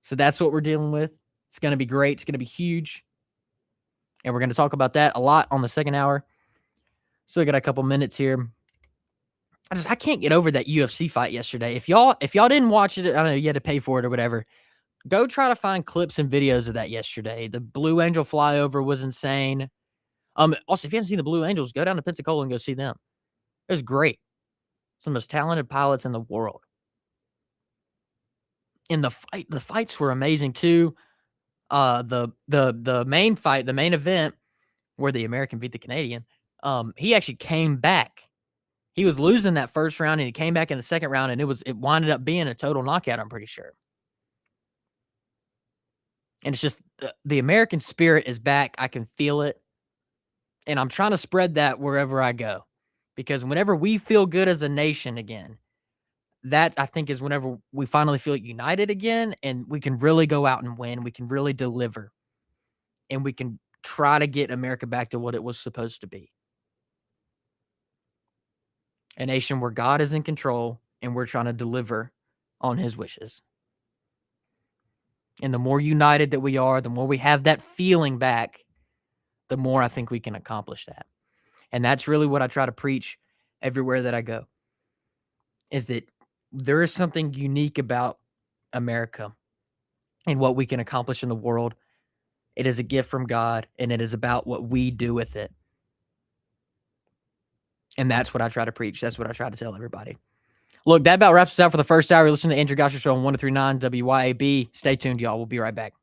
A: So that's what we're dealing with. It's going to be great. It's going to be huge. And we're going to talk about that a lot on the second hour. So we got a couple minutes here. I can't get over that UFC fight yesterday. If y'all didn't watch it, I don't know, you had to pay for it or whatever. Go try to find clips and videos of that yesterday. The Blue Angel flyover was insane. Also, if you haven't seen the Blue Angels, go down to Pensacola and go see them. It was great. Some of the most talented pilots in the world. In the fights were amazing too. The main fight, the main event where the American beat the Canadian, he actually came back. He was losing that first round and he came back in the second round and it winded up being a total knockout, I'm pretty sure. And it's just the American spirit is back. I can feel it. And I'm trying to spread that wherever I go. Because whenever we feel good as a nation again, that I think is whenever we finally feel united again and we can really go out and win. We can really deliver. And we can try to get America back to what it was supposed to be. A nation where God is in control and we're trying to deliver on his wishes. And the more united that we are, the more we have that feeling back, the more I think we can accomplish that. And that's really what I try to preach everywhere that I go, is that there is something unique about America and what we can accomplish in the world. It is a gift from God, and it is about what we do with it. And that's what I try to preach. That's what I try to tell everybody. Look, that about wraps us out for the first hour. You're listening to Andrew Gosher Show on 1039 WYAB. Stay tuned, y'all. We'll be right back.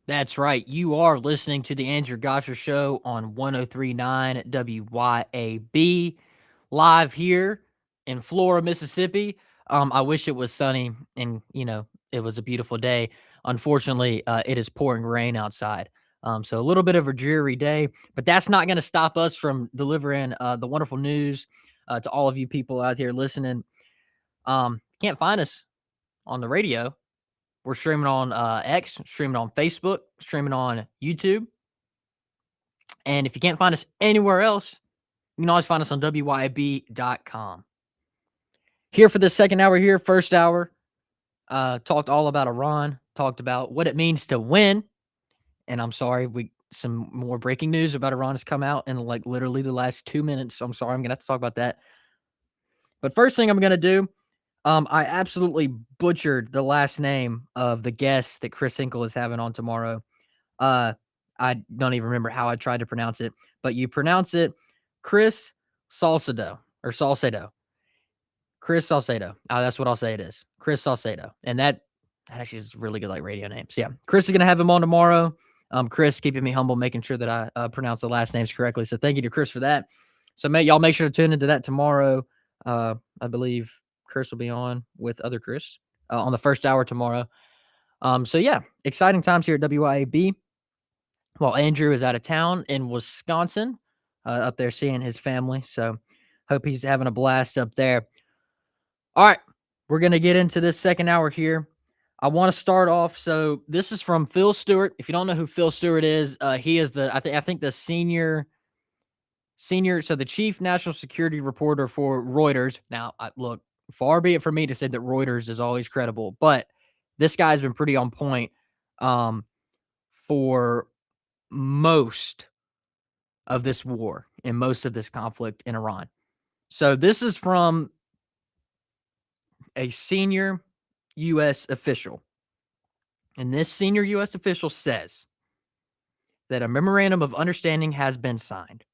A: That's right. You are listening to the Andrew Gosher Show on 1039 WYAB, live here in Flora, Mississippi. I wish it was sunny and, it was a beautiful day. Unfortunately, it is pouring rain outside. So a little bit of a dreary day, but that's not going to stop us from delivering the wonderful news to all of you people out here listening. Can't find us on the radio. We're streaming on X, streaming on Facebook, streaming on YouTube. And if you can't find us anywhere else, you can always find us on WYB.com. Here for the second hour here, first hour, talked all about Iran, talked about what it means to win. And I'm sorry, some more breaking news about Iran has come out in like literally the last 2 minutes. So I'm sorry, I'm going to have to talk about that. But first thing I'm going to do, I absolutely butchered the last name of the guest that Chris Hinkle is having on tomorrow. I don't even remember how I tried to pronounce it, but you pronounce it Chris Salcedo or Salcedo. Chris Salcedo. That's what I'll say it is. Chris Salcedo. And that actually is really good, like radio name. So yeah, Chris is going to have him on tomorrow. Chris keeping me humble, making sure that I pronounce the last names correctly. So thank you to Chris for that. So y'all make sure to tune into that tomorrow. I believe Chris will be on with other Chris on the first hour tomorrow. So yeah, exciting times here at WIAB. While Andrew is out of town in Wisconsin, up there seeing his family. So hope he's having a blast up there. All right, we're going to get into this second hour here. I want to start off. So this is from Phil Stewart. If you don't know who Phil Stewart is, he is I think the senior, so the chief national security reporter for Reuters. Now, look, far be it from me to say that Reuters is always credible, but this guy's been pretty on point for most of this war and most of this conflict in Iran. So this is from a senior U.S. official. And this senior U.S. official says that a memorandum of understanding has been signed.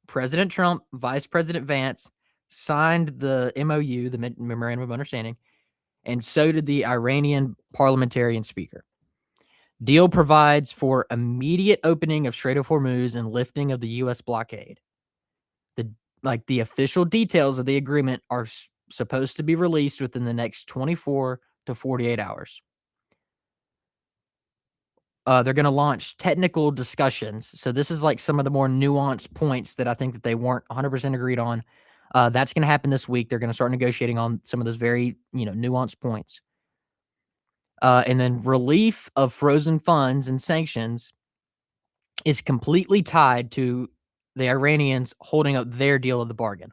A: President Trump, Vice President Vance signed the MOU, the memorandum of understanding, and so did the Iranian parliamentarian speaker. Deal provides for immediate opening of Strait of Hormuz and lifting of the U.S. blockade. The official details of the agreement are supposed to be released within the next 24 to 48 hours. They're going to launch technical discussions. So this is like some of the more nuanced points that I think that they weren't 100% agreed on. That's going to happen this week. They're going to start negotiating on some of those very, nuanced points. And then relief of frozen funds and sanctions is completely tied to the Iranians holding up their deal of the bargain.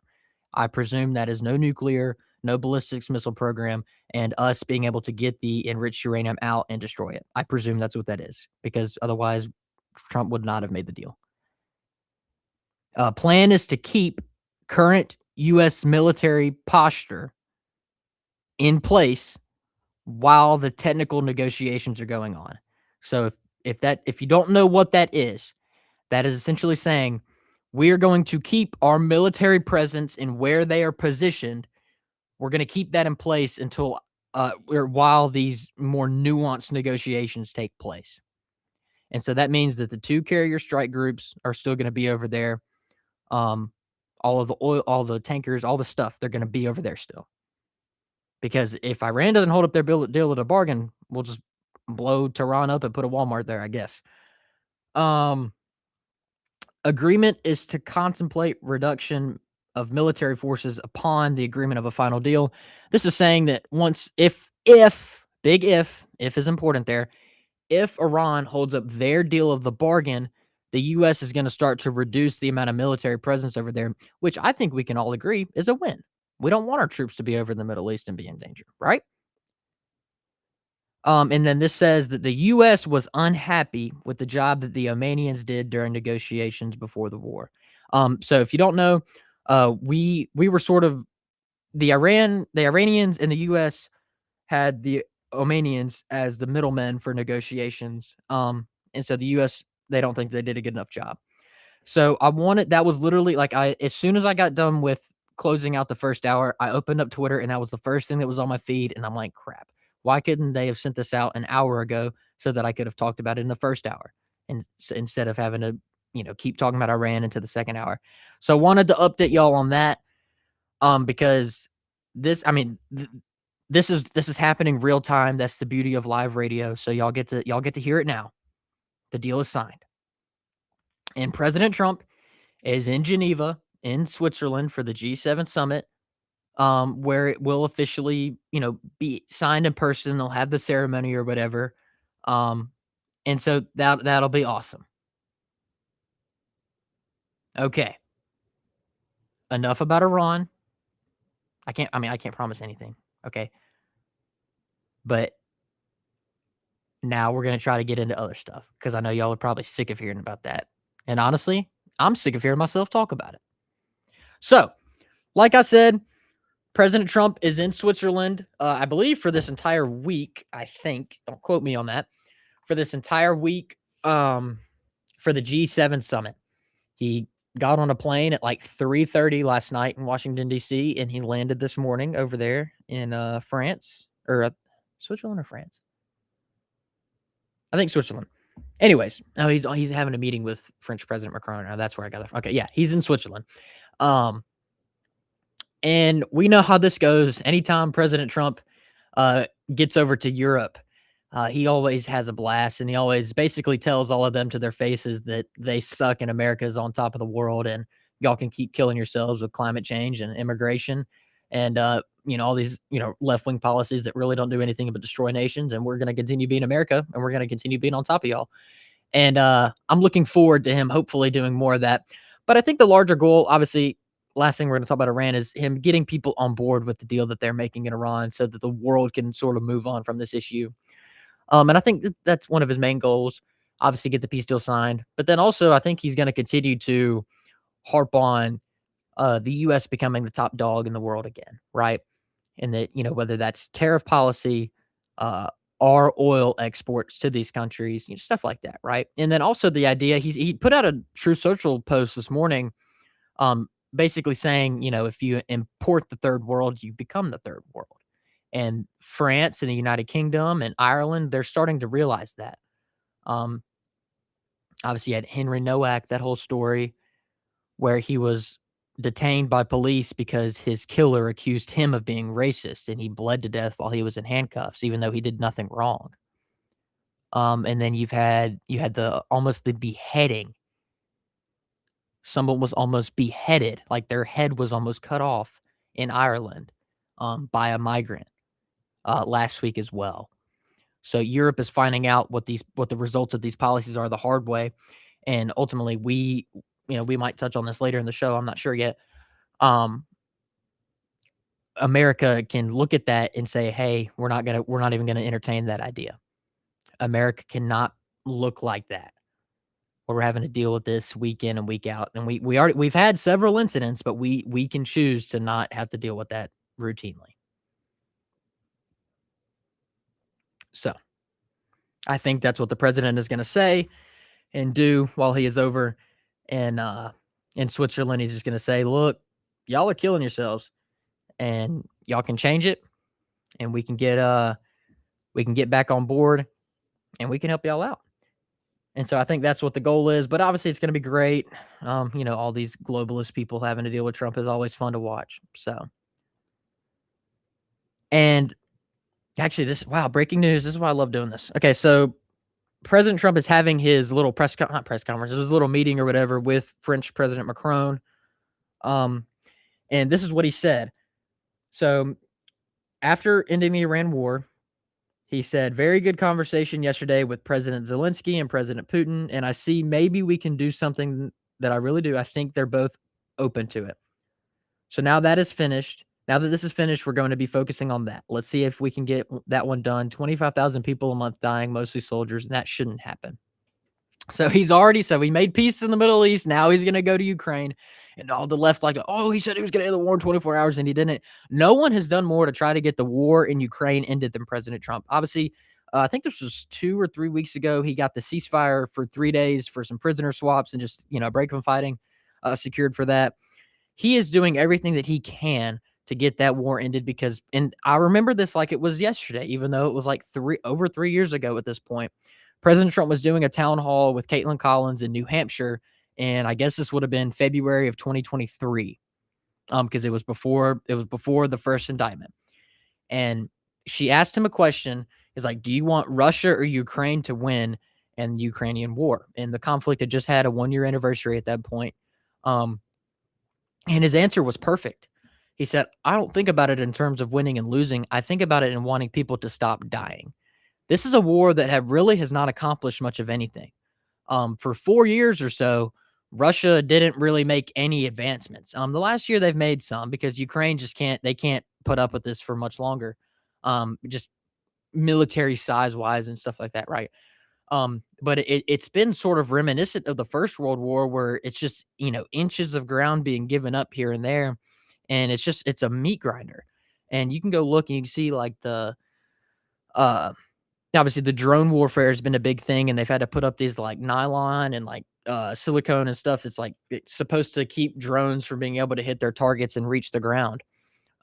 A: I presume that is no nuclear, no ballistics missile program, and us being able to get the enriched uranium out and destroy it. I presume that's what that is, because otherwise Trump would not have made the deal. Plan is to keep current U.S. military posture in place while the technical negotiations are going on. So if you don't know what that is essentially saying we are going to keep our military presence in where they are positioned. We're going to keep that in place until while these more nuanced negotiations take place. And so that means that the two carrier strike groups are still going to be over there. All of the oil, all the tankers, all the stuff, they're going to be over there still. Because if Iran doesn't hold up their deal at a bargain, we'll just blow Tehran up and put a Walmart there, I guess. Agreement is to contemplate reduction of military forces upon the agreement of a final deal. This is saying that if big if is important there, if Iran holds up their deal of the bargain, the U.S. is going to start to reduce the amount of military presence over there, which I think we can all agree is a win. We don't want our troops to be over in the Middle East and be in danger, right? And then this says that the U.S. was unhappy with the job that the Omanians did during negotiations before the war. So if you don't know, we were sort of the Iranians and the U.S. had the Omanians as the middlemen for negotiations. And so the U.S. they don't think they did a good enough job. So that was literally like as soon as I got done with closing out the first hour, I opened up Twitter and that was the first thing that was on my feed. And I'm like, crap. Why couldn't they have sent this out an hour ago so that I could have talked about it in the first hour, and instead of having to, keep talking about Iran into the second hour. So wanted to update y'all on that, because this is happening real time. That's the beauty of live radio. So y'all get to hear it now. The deal is signed, and President Trump is in Geneva, in Switzerland, for the G7 summit, where it will officially, be signed in person. They'll have the ceremony or whatever. Um, and so that'll be awesome. Okay. Enough about Iran. I can't promise anything. Okay. But now we're going to try to get into other stuff, because I know y'all are probably sick of hearing about that. And honestly, I'm sick of hearing myself talk about it. So, like I said, President Trump is in Switzerland, I believe, for this entire week. I think, don't quote me on that, for this entire week, for the G7 summit. He got on a plane at like 3:30 last night in Washington, D.C., and he landed this morning over there in France, or Switzerland or France. I think Switzerland. Anyways, no, he's having a meeting with French President Macron. Now that's where I got that from. Okay, yeah, he's in Switzerland. And we know how this goes. Anytime President Trump gets over to Europe, he always has a blast, and he always basically tells all of them to their faces that they suck and America is on top of the world, and y'all can keep killing yourselves with climate change and immigration and all these left-wing policies that really don't do anything but destroy nations, and we're going to continue being America, and we're going to continue being on top of y'all. And I'm looking forward to him hopefully doing more of that. But I think the larger goal, obviously, last thing we're going to talk about Iran, is him getting people on board with the deal that they're making in Iran, so that the world can sort of move on from this issue. And I think that's one of his main goals. Obviously, get the peace deal signed, but then also I think he's going to continue to harp on the U.S. becoming the top dog in the world again, right? And that, whether that's tariff policy, our oil exports to these countries, stuff like that, right? And then also the idea, he put out a True Social post this morning, basically saying, if you import the third world, you become the third world. And France and the United Kingdom and Ireland, they're starting to realize that. Obviously, you had Henry Nowak, that whole story where he was detained by police because his killer accused him of being racist, and he bled to death while he was in handcuffs, even though he did nothing wrong. And then you had the beheading. Someone was almost beheaded, like their head was almost cut off in Ireland, by a migrant last week as well. So Europe is finding out what the results of these policies are the hard way, and ultimately we might touch on this later in the show. I'm not sure yet. America can look at that and say, "Hey, we're not even gonna entertain that idea." America cannot look like that, where we're having to deal with this week in and week out. And we've had several incidents, but we can choose to not have to deal with that routinely. So I think that's what the president is going to say and do while he is over in Switzerland. He's just going to say, "Look, y'all are killing yourselves, and y'all can change it, and we can get back on board, and we can help y'all out." And so I think that's what the goal is. But obviously, it's going to be great. All these globalist people having to deal with Trump is always fun to watch. So, and actually, breaking news. This is why I love doing this. Okay, so President Trump is having his little not press conference, his little meeting or whatever with French President Macron. And this is what he said. So after ending the Iran war, he said, "Very good conversation yesterday with President Zelensky and President Putin, and I see maybe we can do something that I really do. I think they're both open to it. So now that is finished. Now that this is finished, we're going to be focusing on that. Let's see if we can get that one done. 25,000 people a month dying, mostly soldiers, and that shouldn't happen." So we made peace in the Middle East. Now he's going to go to Ukraine, and all the left he said he was going to end the war in 24 hours, and he didn't. No one has done more to try to get the war in Ukraine ended than President Trump. Obviously, I think this was 2 or 3 weeks ago. He got the ceasefire for 3 days for some prisoner swaps and just, break from fighting secured for that. He is doing everything that he can to get that war ended because and I remember this like it was yesterday, even though it was like over 3 years ago at this point. President Trump was doing a town hall with Caitlin Collins in New Hampshire, and I guess this would have been February of 2023, because it was before the first indictment. And she asked him a question. Is like, do you want Russia or Ukraine to win in the Ukrainian war? And the conflict had just had a 1 year anniversary at that point. Um, and his answer was perfect. He said, I don't think about it in terms of winning and losing. I think about it in wanting people to stop dying. This is a war that really has not accomplished much of anything. For 4 years or so, Russia didn't really make any advancements. The last year they've made some because Ukraine just can't put up with this for much longer. Just military size wise and stuff like that, right? But it's been sort of reminiscent of the First World War where it's just, inches of ground being given up here and there. And it's a meat grinder. And you can go look and you can see like uh obviously the drone warfare has been a big thing and they've had to put up these like nylon and like silicone and stuff that's like it's supposed to keep drones from being able to hit their targets and reach the ground.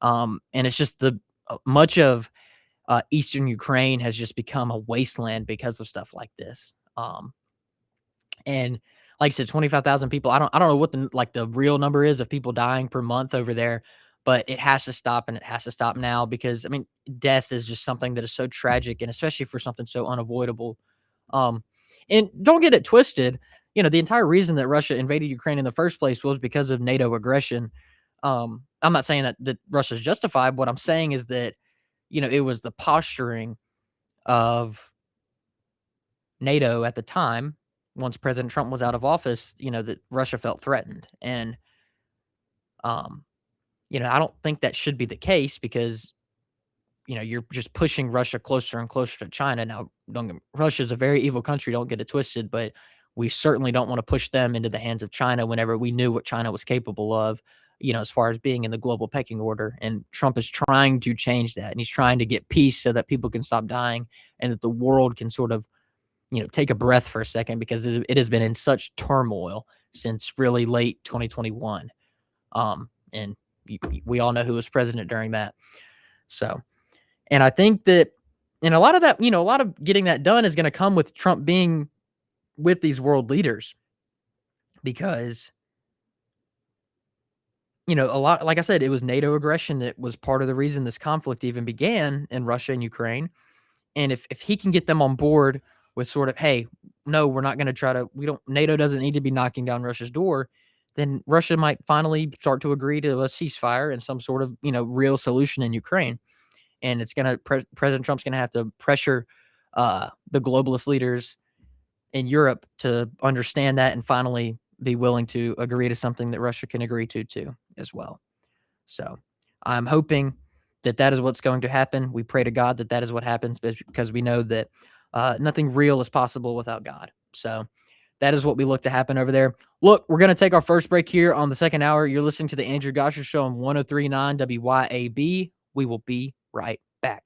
A: And it's just the much of eastern Ukraine has just become a wasteland because of stuff like this. And like I said, 25,000 people. I don't know what the real number is of people dying per month over there, but it has to stop and it has to stop now because I mean, death is just something that is so tragic and especially for something so unavoidable. Um, and don't get it twisted. The entire reason that Russia invaded Ukraine in the first place was because of NATO aggression. I'm not saying that Russia's justified. What I'm saying is that, it was the posturing of NATO at the time, once President Trump was out of office, that Russia felt threatened. And, um, I don't think that should be the case because, you're just pushing Russia closer and closer to China. Now, Russia's a very evil country, don't get it twisted, but we certainly don't want to push them into the hands of China whenever we knew what China was capable of, as far as being in the global pecking order. And Trump is trying to change that. And he's trying to get peace so that people can stop dying and that the world can sort of take a breath for a second because it has been in such turmoil since really late 2021. And we all know who was president during that. So, and I think that, and a lot of that, a lot of getting that done is going to come with Trump being with these world leaders because, a lot, like I said, it was NATO aggression that was part of the reason this conflict even began in Russia and Ukraine. And if he can get them on board with sort of, hey, no, we're not going to try to, we don't, NATO doesn't need to be knocking down Russia's door, then Russia might finally start to agree to a ceasefire and some sort of, real solution in Ukraine. And it's going to, President Trump's going to have to pressure the globalist leaders in Europe to understand that and finally be willing to agree to something that Russia can agree to too, as well. So I'm hoping that that is what's going to happen. We pray to God that that is what happens because we know that nothing real is possible without God. So that is what we look to happen over there. Look, we're going to take our first break here on the second hour. You're listening to the Andrew Gosher Show on 1039 WYAB. We will be right back.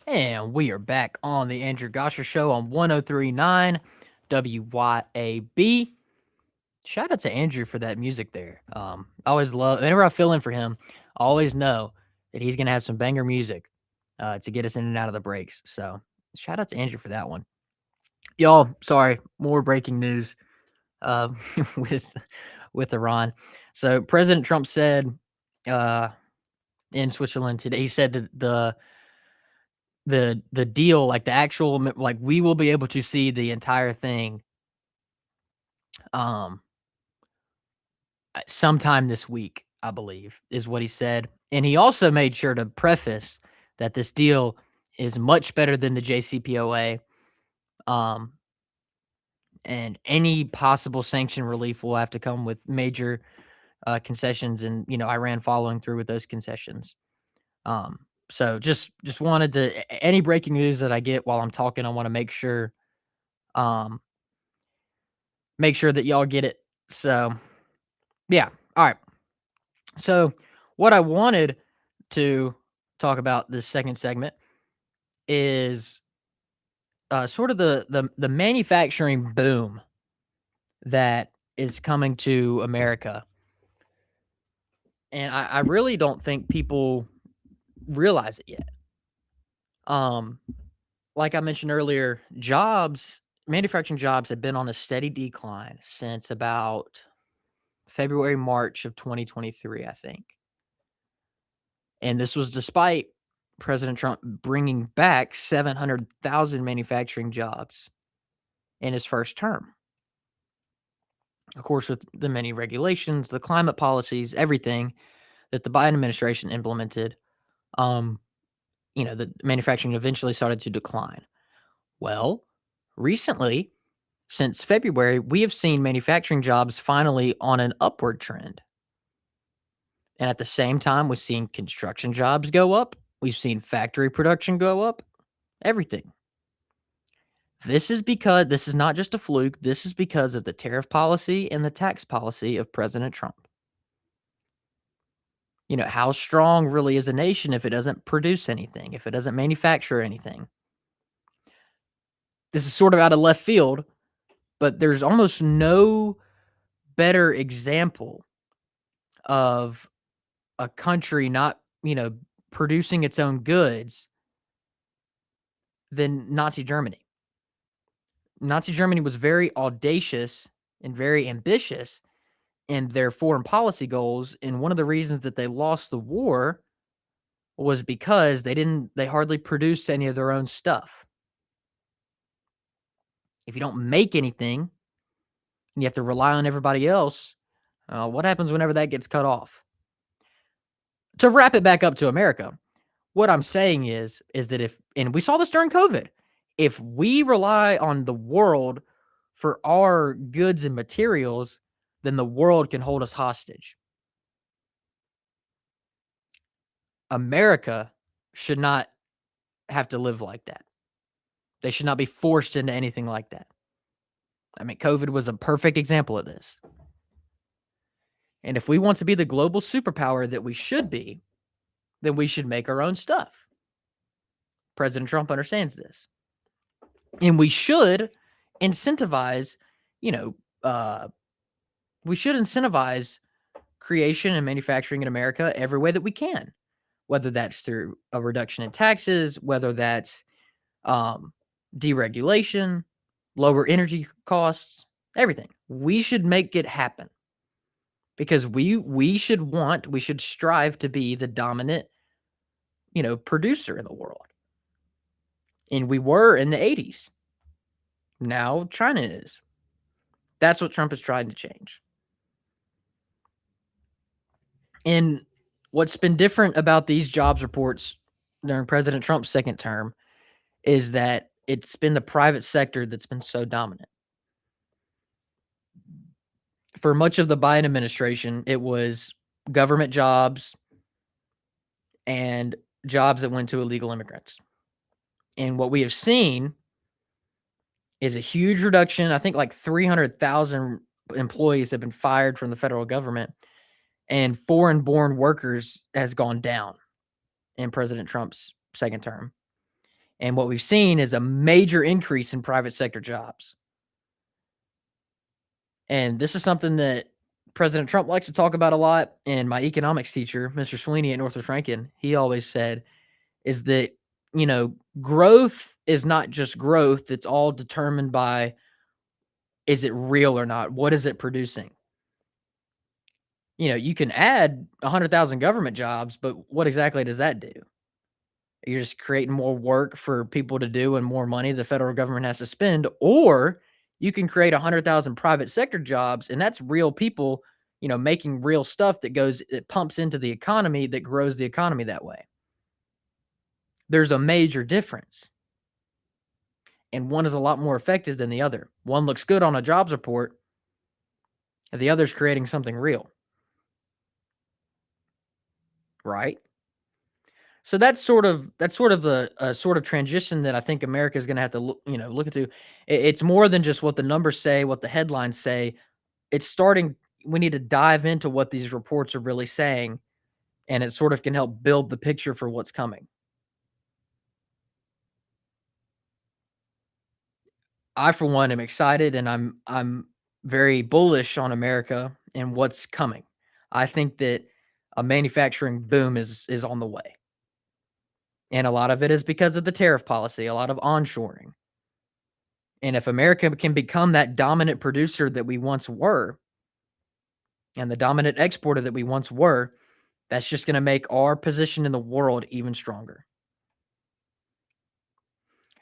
A: And we are back on the Andrew Gosher Show on 1039 WYAB. Shout out to Andrew for that music there. I always love, whenever I fill in for him, I always know that he's going to have some banger music to get us in and out of the breaks. So shout out to Andrew for that one. Y'all, sorry, more breaking news uh, with with Iran. So President Trump said in Switzerland today, he said that the deal, like the actual, like we will be able to see the entire thing um sometime this week, I believe, is what he said. And he also made sure to preface that this deal is much better than the JCPOA. Um, and any possible sanction relief will have to come with major concessions, and Iran following through with those concessions. So just wanted to, any breaking news that I get while I'm talking, I want to um make sure that y'all get it. So yeah, all right. So what I wanted to talk about this second segment is sort of the manufacturing boom that is coming to America. And I really don't think people realize it yet. Like I mentioned earlier, manufacturing jobs have been on a steady decline since about February, March of 2023, I think. And this was despite President Trump bringing back 700,000 manufacturing jobs in his first term. Of course, with the many regulations, the climate policies, everything that the Biden administration implemented, the manufacturing eventually started to decline. Well, recently, since February, we have seen manufacturing jobs finally on an upward trend. And at the same time, we've seen construction jobs go up. We've seen factory production go up. Everything. This is not just a fluke. This is because of the tariff policy and the tax policy of President Trump. How strong really is a nation if it doesn't produce anything, if it doesn't manufacture anything? This is sort of out of left field, but there's almost no better example of a country not, producing its own goods than Nazi Germany. Nazi Germany was very audacious and very ambitious in their foreign policy goals, and one of the reasons that they lost the war was because they hardly produced any of their own stuff. If you don't make anything and you have to rely on everybody else, what happens whenever that gets cut off? To wrap it back up to America, what I'm saying is that and we saw this during COVID, if we rely on the world for our goods and materials, then the world can hold us hostage. America should not have to live like that. They should not be forced into anything like that. I mean, COVID was a perfect example of this. And if we want to be the global superpower that we should be, then we should make our own stuff. President Trump understands this. And we should incentivize, creation and manufacturing in America every way that we can, whether that's through a reduction in taxes, whether that's deregulation, lower energy costs, everything. We should make it happen because we should strive to be the dominant, producer in the world. And we were in the 80s. Now China is. That's what Trump is trying to change. And what's been different about these jobs reports during President Trump's second term is that it's been the private sector that's been so dominant. For much of the Biden administration, it was government jobs and jobs that went to illegal immigrants. And what we have seen is a huge reduction. I think like 300,000 employees have been fired from the federal government, and foreign-born workers has gone down in President Trump's second term. And what we've seen is a major increase in private sector jobs. And this is something that President Trump likes to talk about a lot. And my economics teacher, Mr. Sweeney at Northwest Rankin, he always said is that, growth is not just growth. It's all determined by, is it real or not? What is it producing? You can add 100,000 government jobs, but what exactly does that do? You're just creating more work for people to do and more money the federal government has to spend, or you can create 100,000 private sector jobs, and that's real people, making real stuff that pumps into the economy that grows the economy that way. There's a major difference, and one is a lot more effective than the other. One looks good on a jobs report, and the other's creating something real, right? So that's sort of a sort of transition that I think America is going to have to look into. It's more than just what the numbers say, what the headlines say. It's starting. We need to dive into what these reports are really saying, and it sort of can help build the picture for what's coming. I, for one, am excited, and I'm very bullish on America and what's coming. I think that a manufacturing boom is on the way, and a lot of it is because of the tariff policy, a lot of onshoring. And if America can become that dominant producer that we once were, and the dominant exporter that we once were, that's just going to make our position in the world even stronger.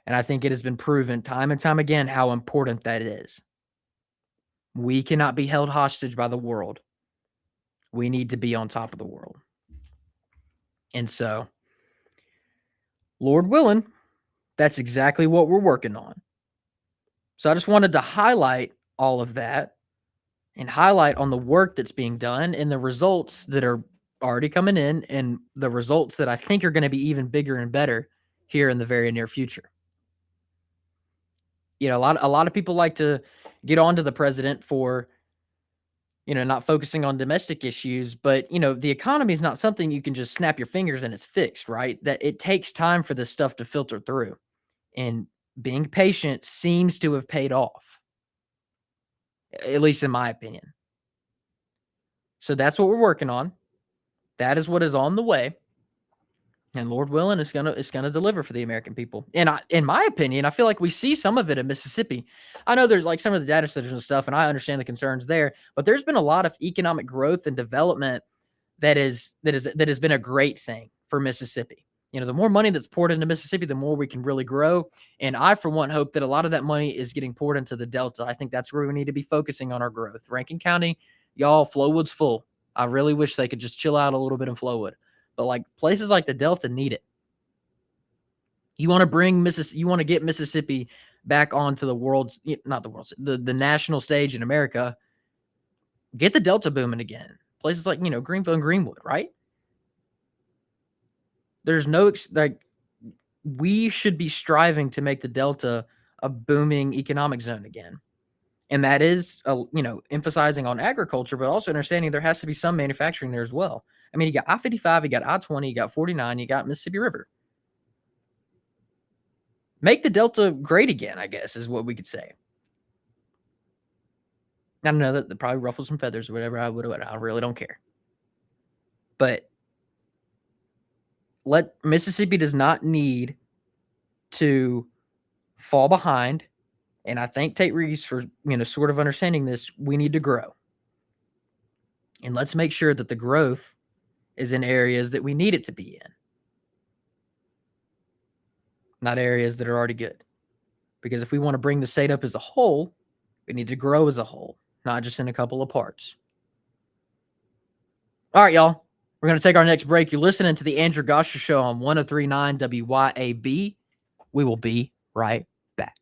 A: And I think it has been proven time and time again how important that is. We cannot be held hostage by the world. We need to be on top of the world. And so, Lord willing, that's exactly what we're working on. So I just wanted to highlight all of that and highlight on the work that's being done and the results that are already coming in and the results that I think are going to be even bigger and better here in the very near future. A lot of people like to get onto the president for not focusing on domestic issues, but the economy is not something you can just snap your fingers and it's fixed, right? That it takes time for this stuff to filter through. And being patient seems to have paid off, at least in my opinion. So that's what we're working on. That is what is on the way. And Lord willing, it's gonna deliver for the American people. And in my opinion, I feel like we see some of it in Mississippi. I know there's like some of the data centers and stuff, and I understand the concerns there, but there's been a lot of economic growth and development that has been a great thing for Mississippi. The more money that's poured into Mississippi, the more we can really grow. And I, for one, hope that a lot of that money is getting poured into the Delta. I think that's where we need to be focusing on our growth. Rankin County, y'all, Flowwood's full. I really wish they could just chill out a little bit in Flowwood. But like places like the Delta need it. You want to you want to get Mississippi back onto the world's, not the world's, the national stage in America. Get the Delta booming again. Places like, Greenville and Greenwood, right? There's no like we should be striving to make the Delta a booming economic zone again. And that is, emphasizing on agriculture, but also understanding there has to be some manufacturing there as well. I mean, you got I-55, you got I-20, you got 49, you got Mississippi River. Make the Delta great again, I guess, is what we could say. I don't know that probably ruffles some feathers or whatever. I really don't care. But Mississippi does not need to fall behind. And I thank Tate Reeves for, sort of understanding this. We need to grow. And let's make sure that the growth is in areas that we need it to be in, not areas that are already good. Because if we want to bring the state up as a whole, we need to grow as a whole, not just in a couple of parts. All right, y'all. We're going to take our next break. You're listening to the Andrew Gosher Show on 103.9 WYAB. We will be right back.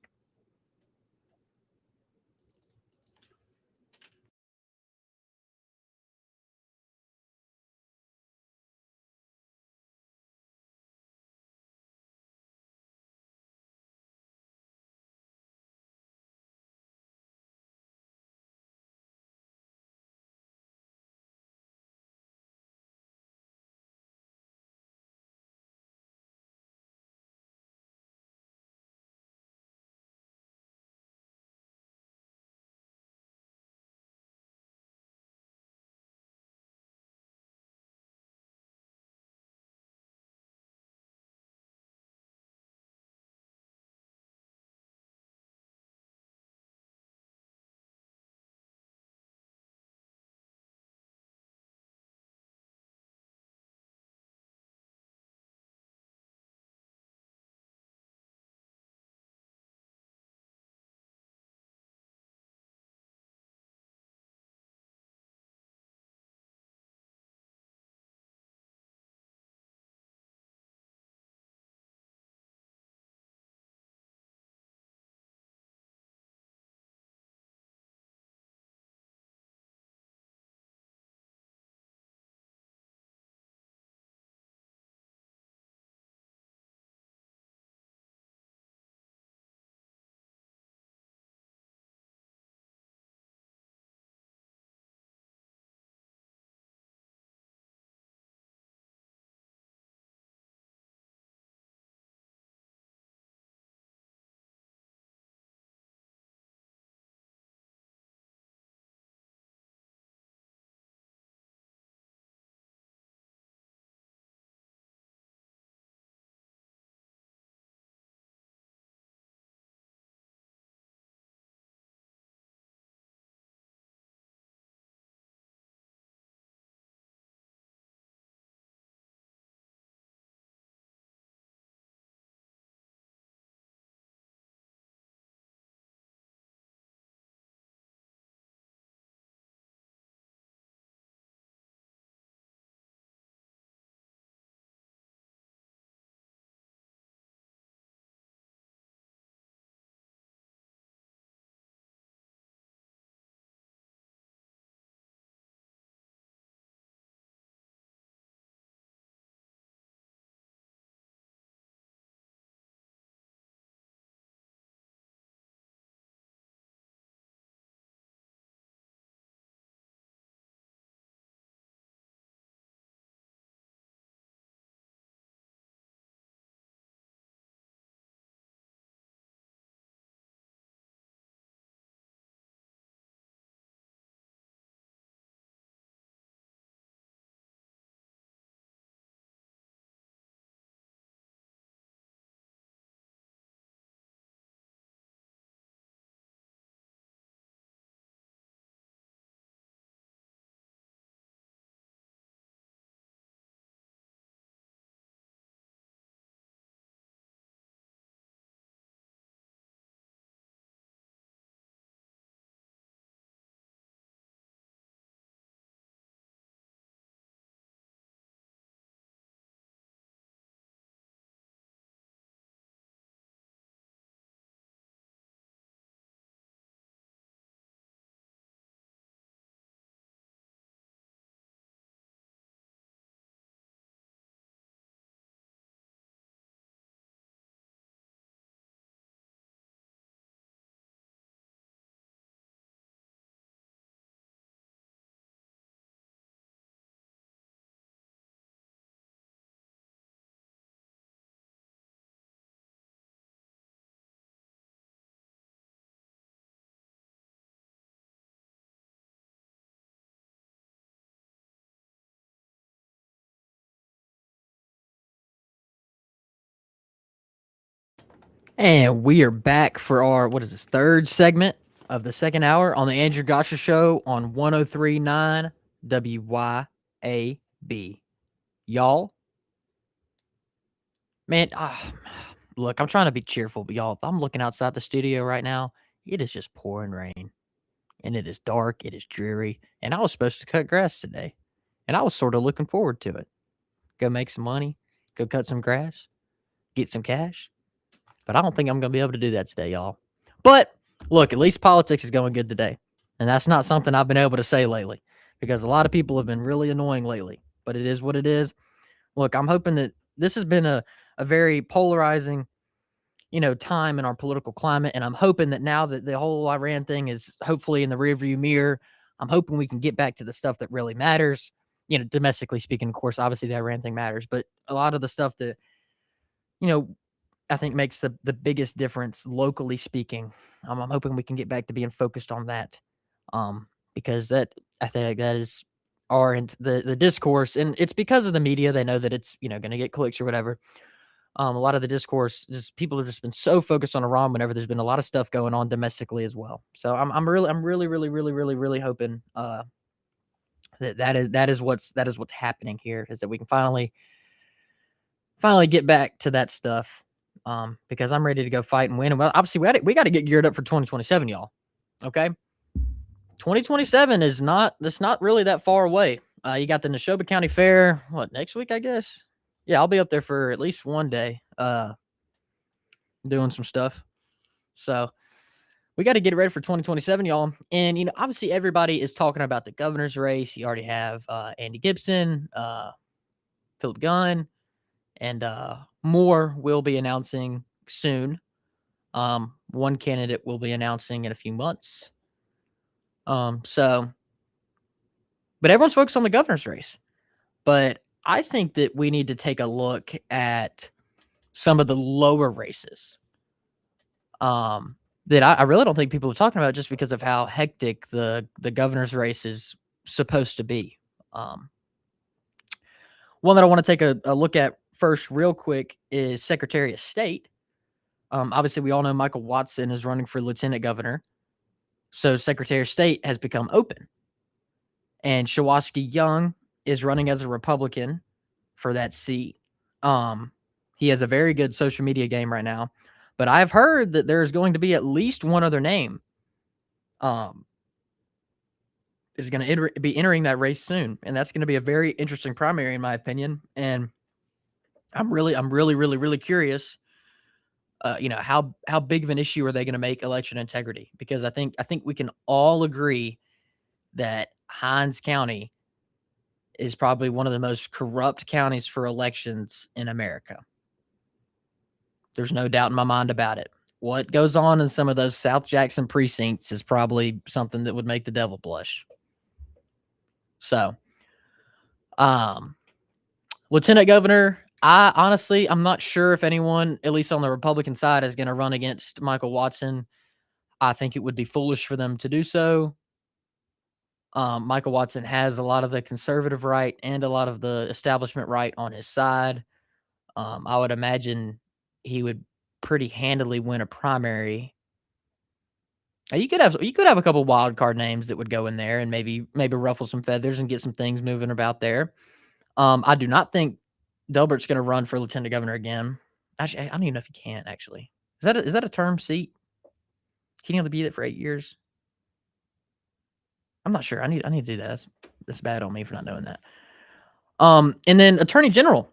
A: And we are back for our, what is this, third segment of the second hour on the Andrew Gosha Show on 1039 WYAB. Y'all, man, look, I'm trying to be cheerful, but y'all, if I'm looking outside the studio right now, it is just pouring rain. And it is dark, it is dreary. And I was supposed to cut grass today. And I was sort of looking forward to it. Go make some money, go cut some grass, get some cash. But I don't think I'm going to be able to do that today, y'all. But look, at least politics is going good today. And that's not something I've been able to say lately because a lot of people have been really annoying lately. But it is what it is. Look, I'm hoping that this has been a very polarizing, time in our political climate. And I'm hoping that now that the whole Iran thing is hopefully in the rearview mirror, I'm hoping we can get back to the stuff that really matters. Domestically speaking, of course, obviously the Iran thing matters, but a lot of the stuff that, you know, I think makes the biggest difference locally speaking. I'm hoping we can get back to being focused on that, because that I think that is our the discourse, and it's because of the media. They know that it's going to get clicks or whatever. A lot of the discourse, just people have just been so focused on Iran whenever there's been a lot of stuff going on domestically as well. So I'm really hoping that is what's happening here, is that we can finally get back to that stuff, because I'm ready to go fight and win. And well, obviously we got to get geared up for 2027, y'all. Okay, 2027 is not really that far away. You got the Neshoba County Fair. What, next week? I guess. Yeah, I'll be up there for at least one day, doing some stuff. So we got to get ready for 2027, y'all. And obviously everybody is talking about the governor's race. You already have Andy Gibson, Philip Gunn, and more will be announcing soon. One candidate will be announcing in a few months. So, but everyone's focused on the governor's race. But I think that we need to take a look at some of the lower races. That I really don't think people are talking about, just because of how hectic the governor's race is supposed to be. One that I want to take a look at first, real quick, is Secretary of State. Obviously, we all know Michael Watson is running for lieutenant governor. So Secretary of State has become open. And Shawaski Young is running as a Republican for that seat. He has a very good social media game right now. But I've heard that there's going to be at least one other name is going to be entering that race soon. And that's going to be a very interesting primary, in my opinion. And I'm really curious. How big of an issue are they going to make election integrity? Because I think we can all agree that Hinds County is probably one of the most corrupt counties for elections in America. There's no doubt in my mind about it. What goes on in some of those South Jackson precincts is probably something that would make the devil blush. So, Lieutenant Governor, I'm not sure if anyone, at least on the Republican side, is going to run against Michael Watson. I think it would be foolish for them to do so. Michael Watson has a lot of the conservative right and a lot of the establishment right on his side. I would imagine he would pretty handily win a primary. You could have a couple wild card names that would go in there and maybe ruffle some feathers and get some things moving about there. I do not think Delbert's going to run for lieutenant governor again. Actually, I don't even know if he can. Actually, is that a term seat? Can he only be there for 8 years? I'm not sure. I need to do that. That's bad on me for not knowing that. And then Attorney General.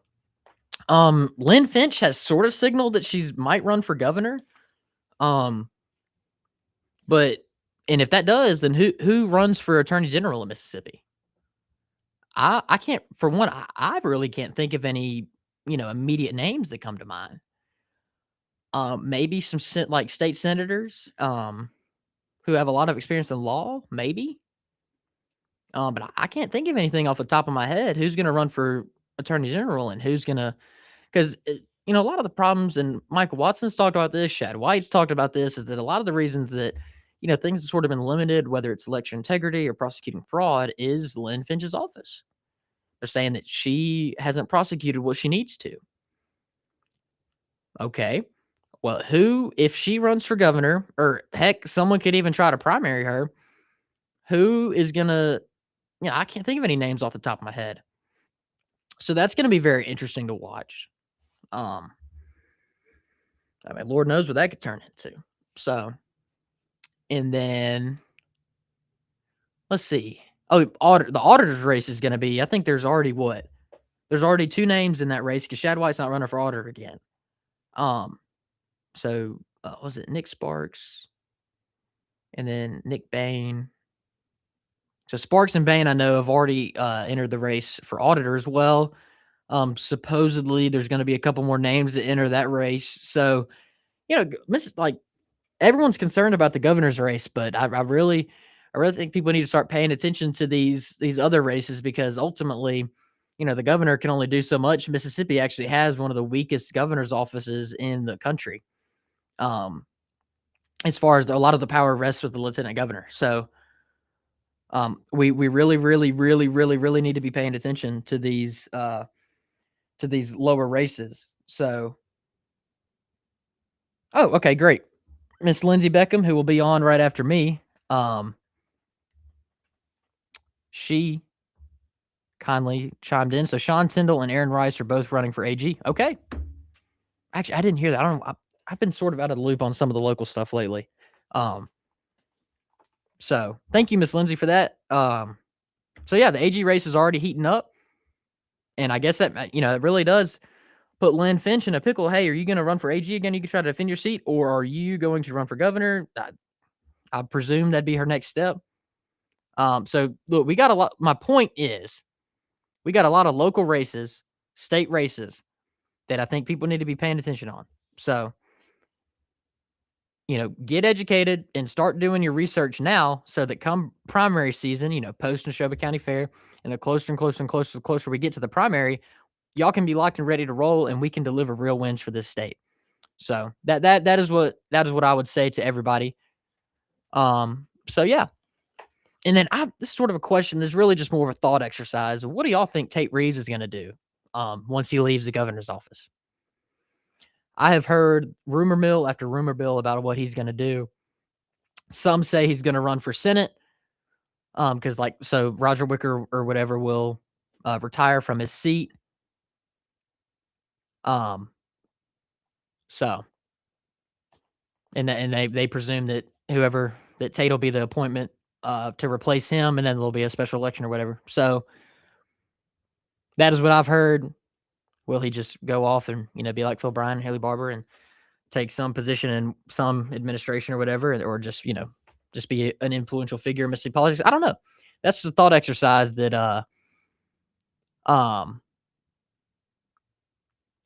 A: Lynn Finch has sort of signaled that she might run for governor. But if that does, then who runs for Attorney General in Mississippi? I can't, for one, I really can't think of any, immediate names that come to mind. Maybe some like state senators, who have a lot of experience in law, maybe. But I can't think of anything off the top of my head. Who's going to run for Attorney General and who's going to, because a lot of the problems, and Michael Watson's talked about this, Shad White's talked about this, is that a lot of the reasons that things have sort of been limited, whether it's election integrity or prosecuting fraud, is Lynn Finch's office. They're saying that she hasn't prosecuted what she needs to. Okay. Well, who, if she runs for governor, or heck, someone could even try to primary her, who is gonna, I can't think of any names off the top of my head. So that's gonna be very interesting to watch. Um, I mean, Lord knows what that could turn into. So, and then let's see. Oh, the auditor's race is gonna be. I think there's already what? There's already 2 names in that race because Shad White's not running for auditor again. Um, so was it Nick Sparks and then Nick Bain? So Sparks and Bain, I know, have already entered the race for auditor as well. Supposedly, there's going to be a couple more names that enter that race. So, like everyone's concerned about the governor's race, but I really think people need to start paying attention to these other races because ultimately, the governor can only do so much. Mississippi actually has one of the weakest governor's offices in the country. As far as a lot of the power rests with the lieutenant governor. So, we really, really, really, really, really need to be paying attention to these lower races. So, oh, okay, great. Miss Lindsay Beckham, who will be on right after me, she kindly chimed in. So Sean Tyndall and Aaron Rice are both running for AG. Okay. Actually, I didn't hear that. I don't know. I've been sort of out of the loop on some of the local stuff lately. So thank you, Miss Lindsay, for that. So yeah, the AG race is already heating up. And I guess that, it really does put Lynn Finch in a pickle. Hey, are you going to run for AG again? You can try to defend your seat, or are you going to run for governor? I presume that'd be her next step. So look, we got a lot. My point is, we got a lot of local races, state races that I think people need to be paying attention on. So, get educated and start doing your research now so that come primary season, post Neshoba County Fair, and the closer and closer and closer we get to the primary, y'all can be locked and ready to roll and we can deliver real wins for this state. So that is what I would say to everybody. So yeah. And then this is sort of a question. This is really just more of a thought exercise. What do y'all think Tate Reeves is going to do once he leaves the governor's office? I have heard rumor mill after rumor mill about what he's going to do. Some say he's going to run for Senate because, so Roger Wicker or whatever will retire from his seat. Um, so, and they presume that that Tate will be the appointment to replace him, and then there'll be a special election or whatever. So that is what I've heard. Will he just go off and be like Phil Bryan and Haley Barbour and take some position in some administration or whatever, or just just be an influential figure in Mississippi politics? I don't know. That's just a thought exercise um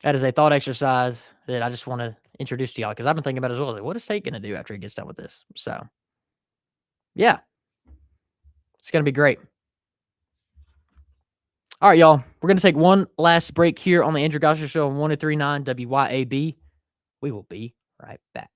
A: that is a thought exercise that I just want to introduce to y'all because I've been thinking about it as well. Like, what is Tate going to do after he gets done with this? So yeah, it's going to be great. All right, y'all. We're going to take one last break here on the Andrew Gosser Show on 1039 WYAB. We will be right back.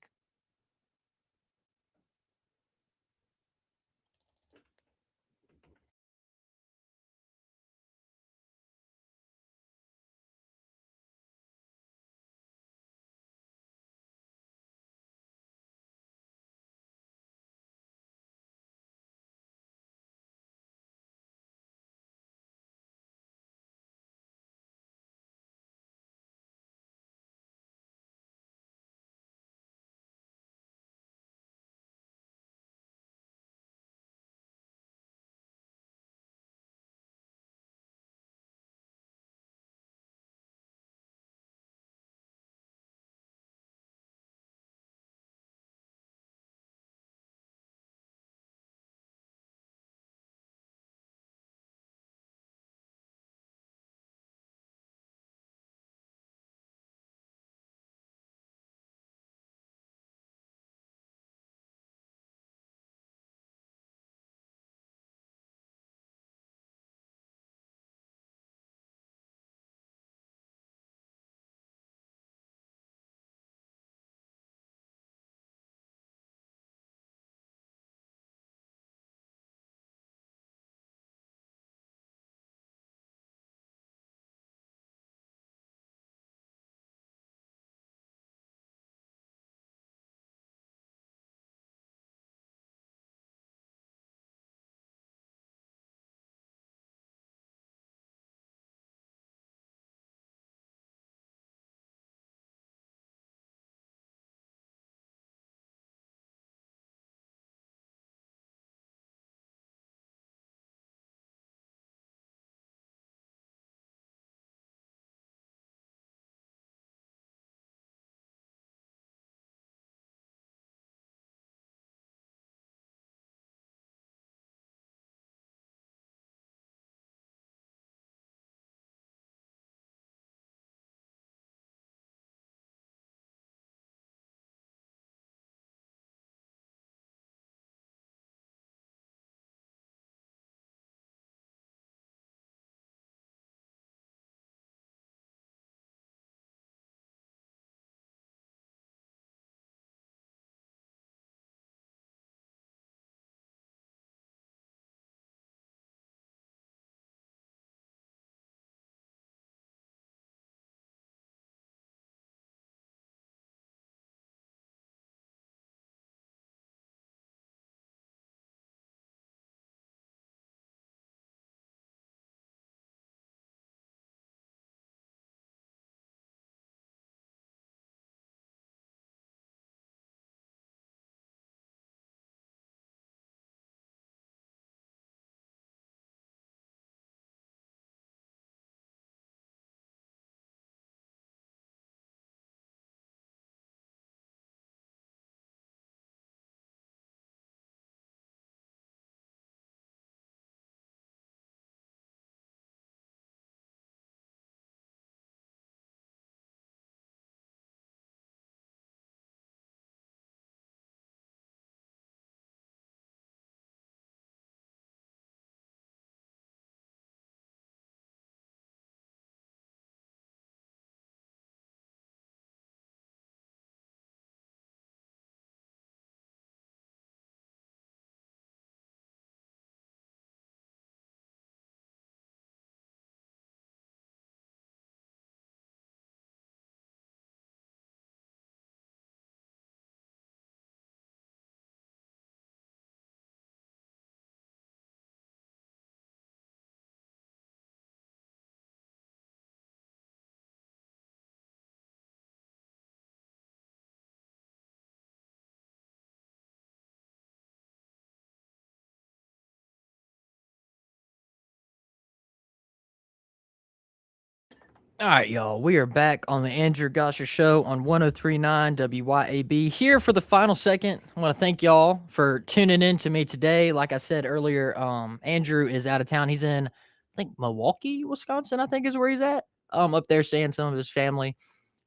A: All right, y'all. We are back on the Andrew Gosher Show on 103.9 WYAB here for the final second. I want to thank y'all for tuning in to me today. Like I said earlier, Andrew is out of town. He's in, I think, Milwaukee, Wisconsin, I think is where he's at. Up there seeing some of his family,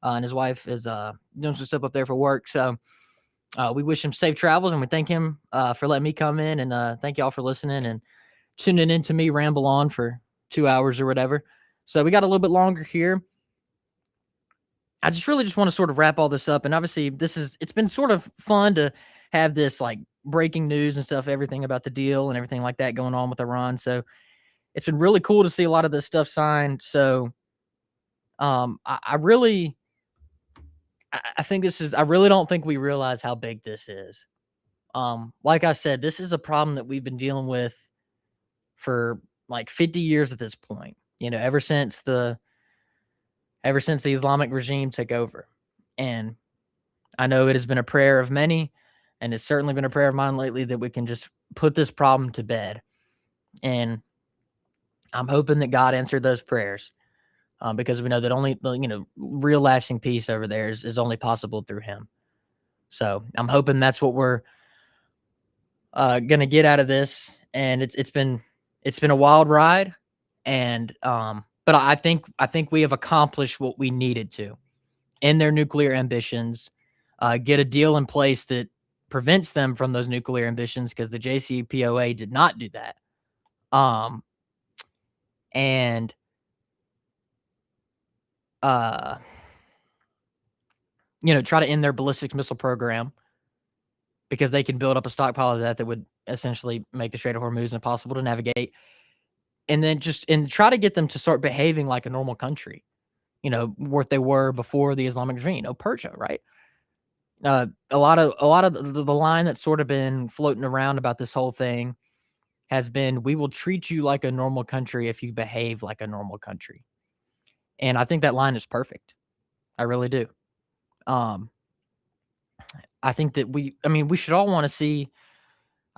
A: and his wife is doing some stuff up there for work. So we wish him safe travels, and we thank him for letting me come in, and thank y'all for listening and tuning in to me ramble on for 2 hours or whatever. So we got a little bit longer here. I just want to sort of wrap all this up. And obviously it's been sort of fun to have this like breaking news and stuff, everything about the deal and everything like that going on with Iran. So it's been really cool to see a lot of this stuff signed. So I really, I think I really don't think we realize how big this is. Like I said, this is a problem that we've been dealing with for like 50 years at this point, ever since the Islamic regime took over. And I know it has been a prayer of many, and it's certainly been a prayer of mine lately that we can just put this problem to bed. And I'm hoping that God answered those prayers, because we know that only the real lasting peace over there is only possible through Him. So I'm hoping that's what we're gonna get out of this. And it's been a wild ride, and but I think we have accomplished what we needed to in their nuclear ambitions, get a deal in place that prevents them from those nuclear ambitions, because the JCPOA did not do that. Um, and uh, try to end their ballistic missile program, because they can build up a stockpile of that would essentially make the Strait of Hormuz impossible to navigate. And then try to get them to start behaving like a normal country, what they were before the Islamic regime, Persia, right? A lot of the line that's sort of been floating around about this whole thing has been, we will treat you like a normal country if you behave like a normal country. And I think that line is perfect. I really do. I think that we should all want to see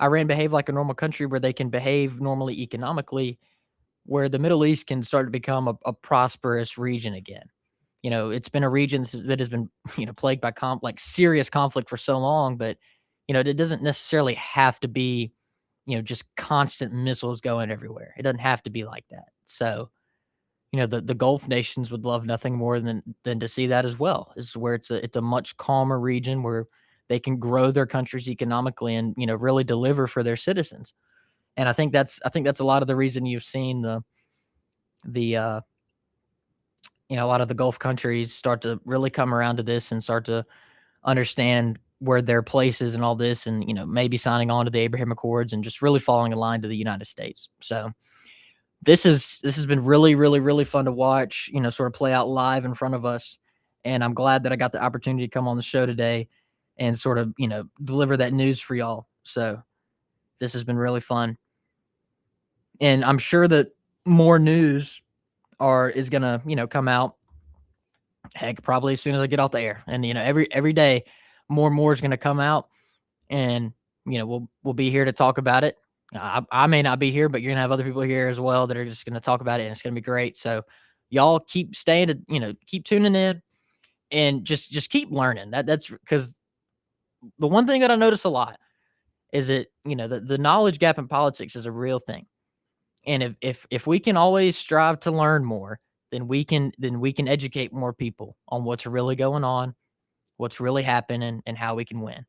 A: Iran behave like a normal country, where they can behave normally economically, where the Middle East can start to become a prosperous region again. It's been a region that has been, plagued by serious conflict for so long, but, it doesn't necessarily have to be, just constant missiles going everywhere. It doesn't have to be like that. So, the Gulf nations would love nothing more than to see that as well. Is where it's a much calmer region where they can grow their countries economically and, really deliver for their citizens. And I think that's a lot of the reason you've seen the a lot of the Gulf countries start to really come around to this and start to understand where their place is and all this, and maybe signing on to the Abraham Accords and just really falling in line to the United States. So this has been really, really, really fun to watch, sort of play out live in front of us. And I'm glad that I got the opportunity to come on the show today and sort of, deliver that news for y'all. So this has been really fun. And I'm sure that more news is gonna, come out. Heck, probably as soon as I get off the air. And every day more and more is gonna come out, and we'll be here to talk about it. I may not be here, but you're gonna have other people here as well that are just gonna talk about it, and it's gonna be great. So y'all keep keep tuning in, and just keep learning. That's because the one thing that I notice a lot is that the knowledge gap in politics is a real thing. And if we can always strive to learn more, then we can educate more people on what's really going on, what's really happening, and how we can win.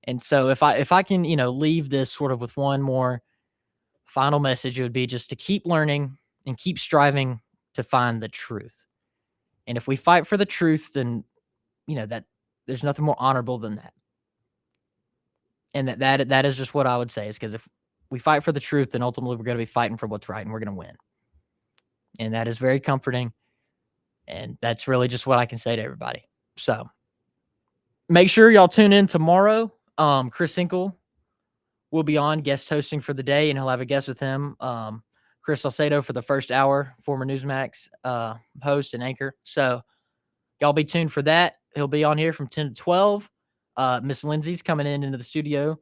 A: And so if I can, leave this sort of with one more final message, it would be just to keep learning and keep striving to find the truth. And if we fight for the truth, then that there's nothing more honorable than that. And that is just what I would say, is because if we fight for the truth, then ultimately we're going to be fighting for what's right, and we're going to win. And that is very comforting. And that's really just what I can say to everybody. So make sure y'all tune in tomorrow. Chris Hinkle will be on guest hosting for the day, and he'll have a guest with him. Chris Salcedo for the first hour, former Newsmax host and anchor. So y'all be tuned for that. He'll be on here from 10 to 12. Miss Lindsay's coming into the studio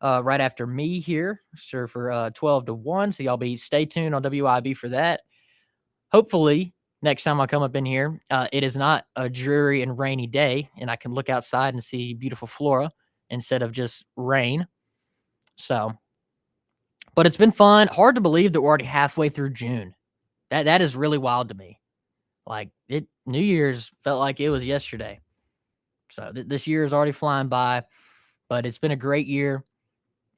A: right after me here, for 12 to 1. So y'all stay tuned on WIB for that. Hopefully next time I come up in here, it is not a dreary and rainy day, and I can look outside and see beautiful flora instead of just rain. So, but it's been fun. Hard to believe that we're already halfway through June. That is really wild to me. Like New Year's felt like it was yesterday. So this year is already flying by, but it's been a great year,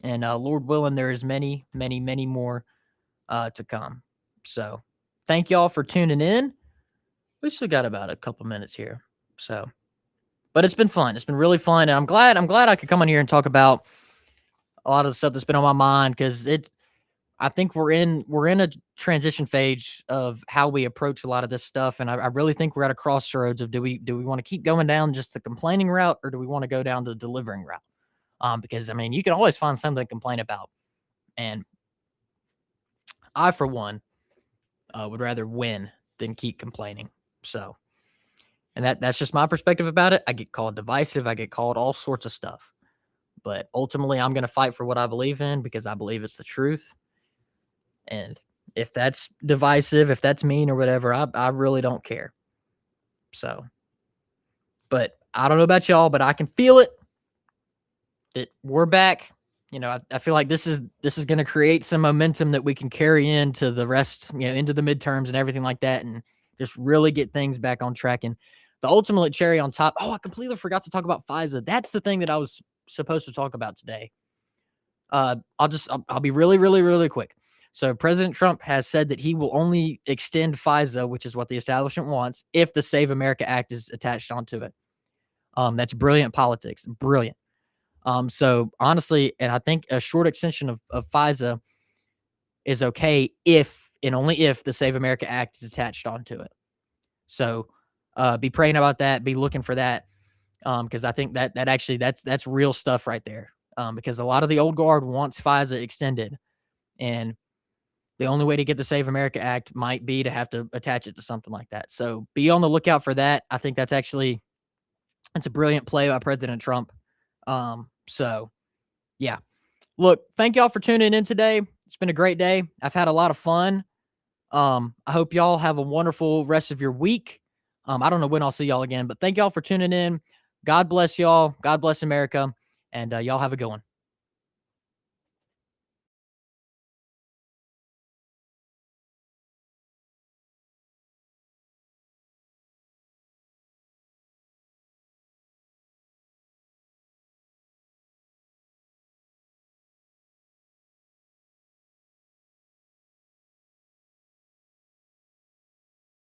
A: and Lord willing, there is many, many, many more to come. So, thank y'all for tuning in. We still got about a couple minutes here. So, but it's been fun. It's been really fun, and I'm glad I could come on here and talk about a lot of the stuff that's been on my mind because it's. I think we're in a transition phase of how we approach a lot of this stuff, and I really think we're at a crossroads of do we want to keep going down just the complaining route or do we want to go down the delivering route? Because I mean, you can always find something to complain about, and I, for one, would rather win than keep complaining. So, and that's just my perspective about it. I get called divisive. I get called all sorts of stuff. But ultimately, I'm going to fight for what I believe in because I believe it's the truth. And if that's divisive, if that's mean or whatever, I really don't care. So, but I don't know about y'all, but I can feel it that we're back. You know, I feel like this is going to create some momentum that we can carry into the rest, into the midterms and everything like that, and just really get things back on track. And the ultimate cherry on top. Oh, I completely forgot to talk about FISA. That's the thing that I was supposed to talk about today. I'll be really, really, really quick. So President Trump has said that he will only extend FISA, which is what the establishment wants, if the Save America Act is attached onto it. That's brilliant politics. Brilliant. So honestly, and I think a short extension of FISA is okay if and only if the Save America Act is attached onto it. So be praying about that. Be looking for that. Because I think that actually that's real stuff right there. Because a lot of the old guard wants FISA extended, and the only way to get the Save America Act might be to have to attach it to something like that. So be on the lookout for that. I think that's a brilliant play by President Trump. So yeah. Look, thank y'all for tuning in today. It's been a great day. I've had a lot of fun. I hope y'all have a wonderful rest of your week. I don't know when I'll see y'all again, but thank y'all for tuning in. God bless y'all. God bless America. And y'all have a good one.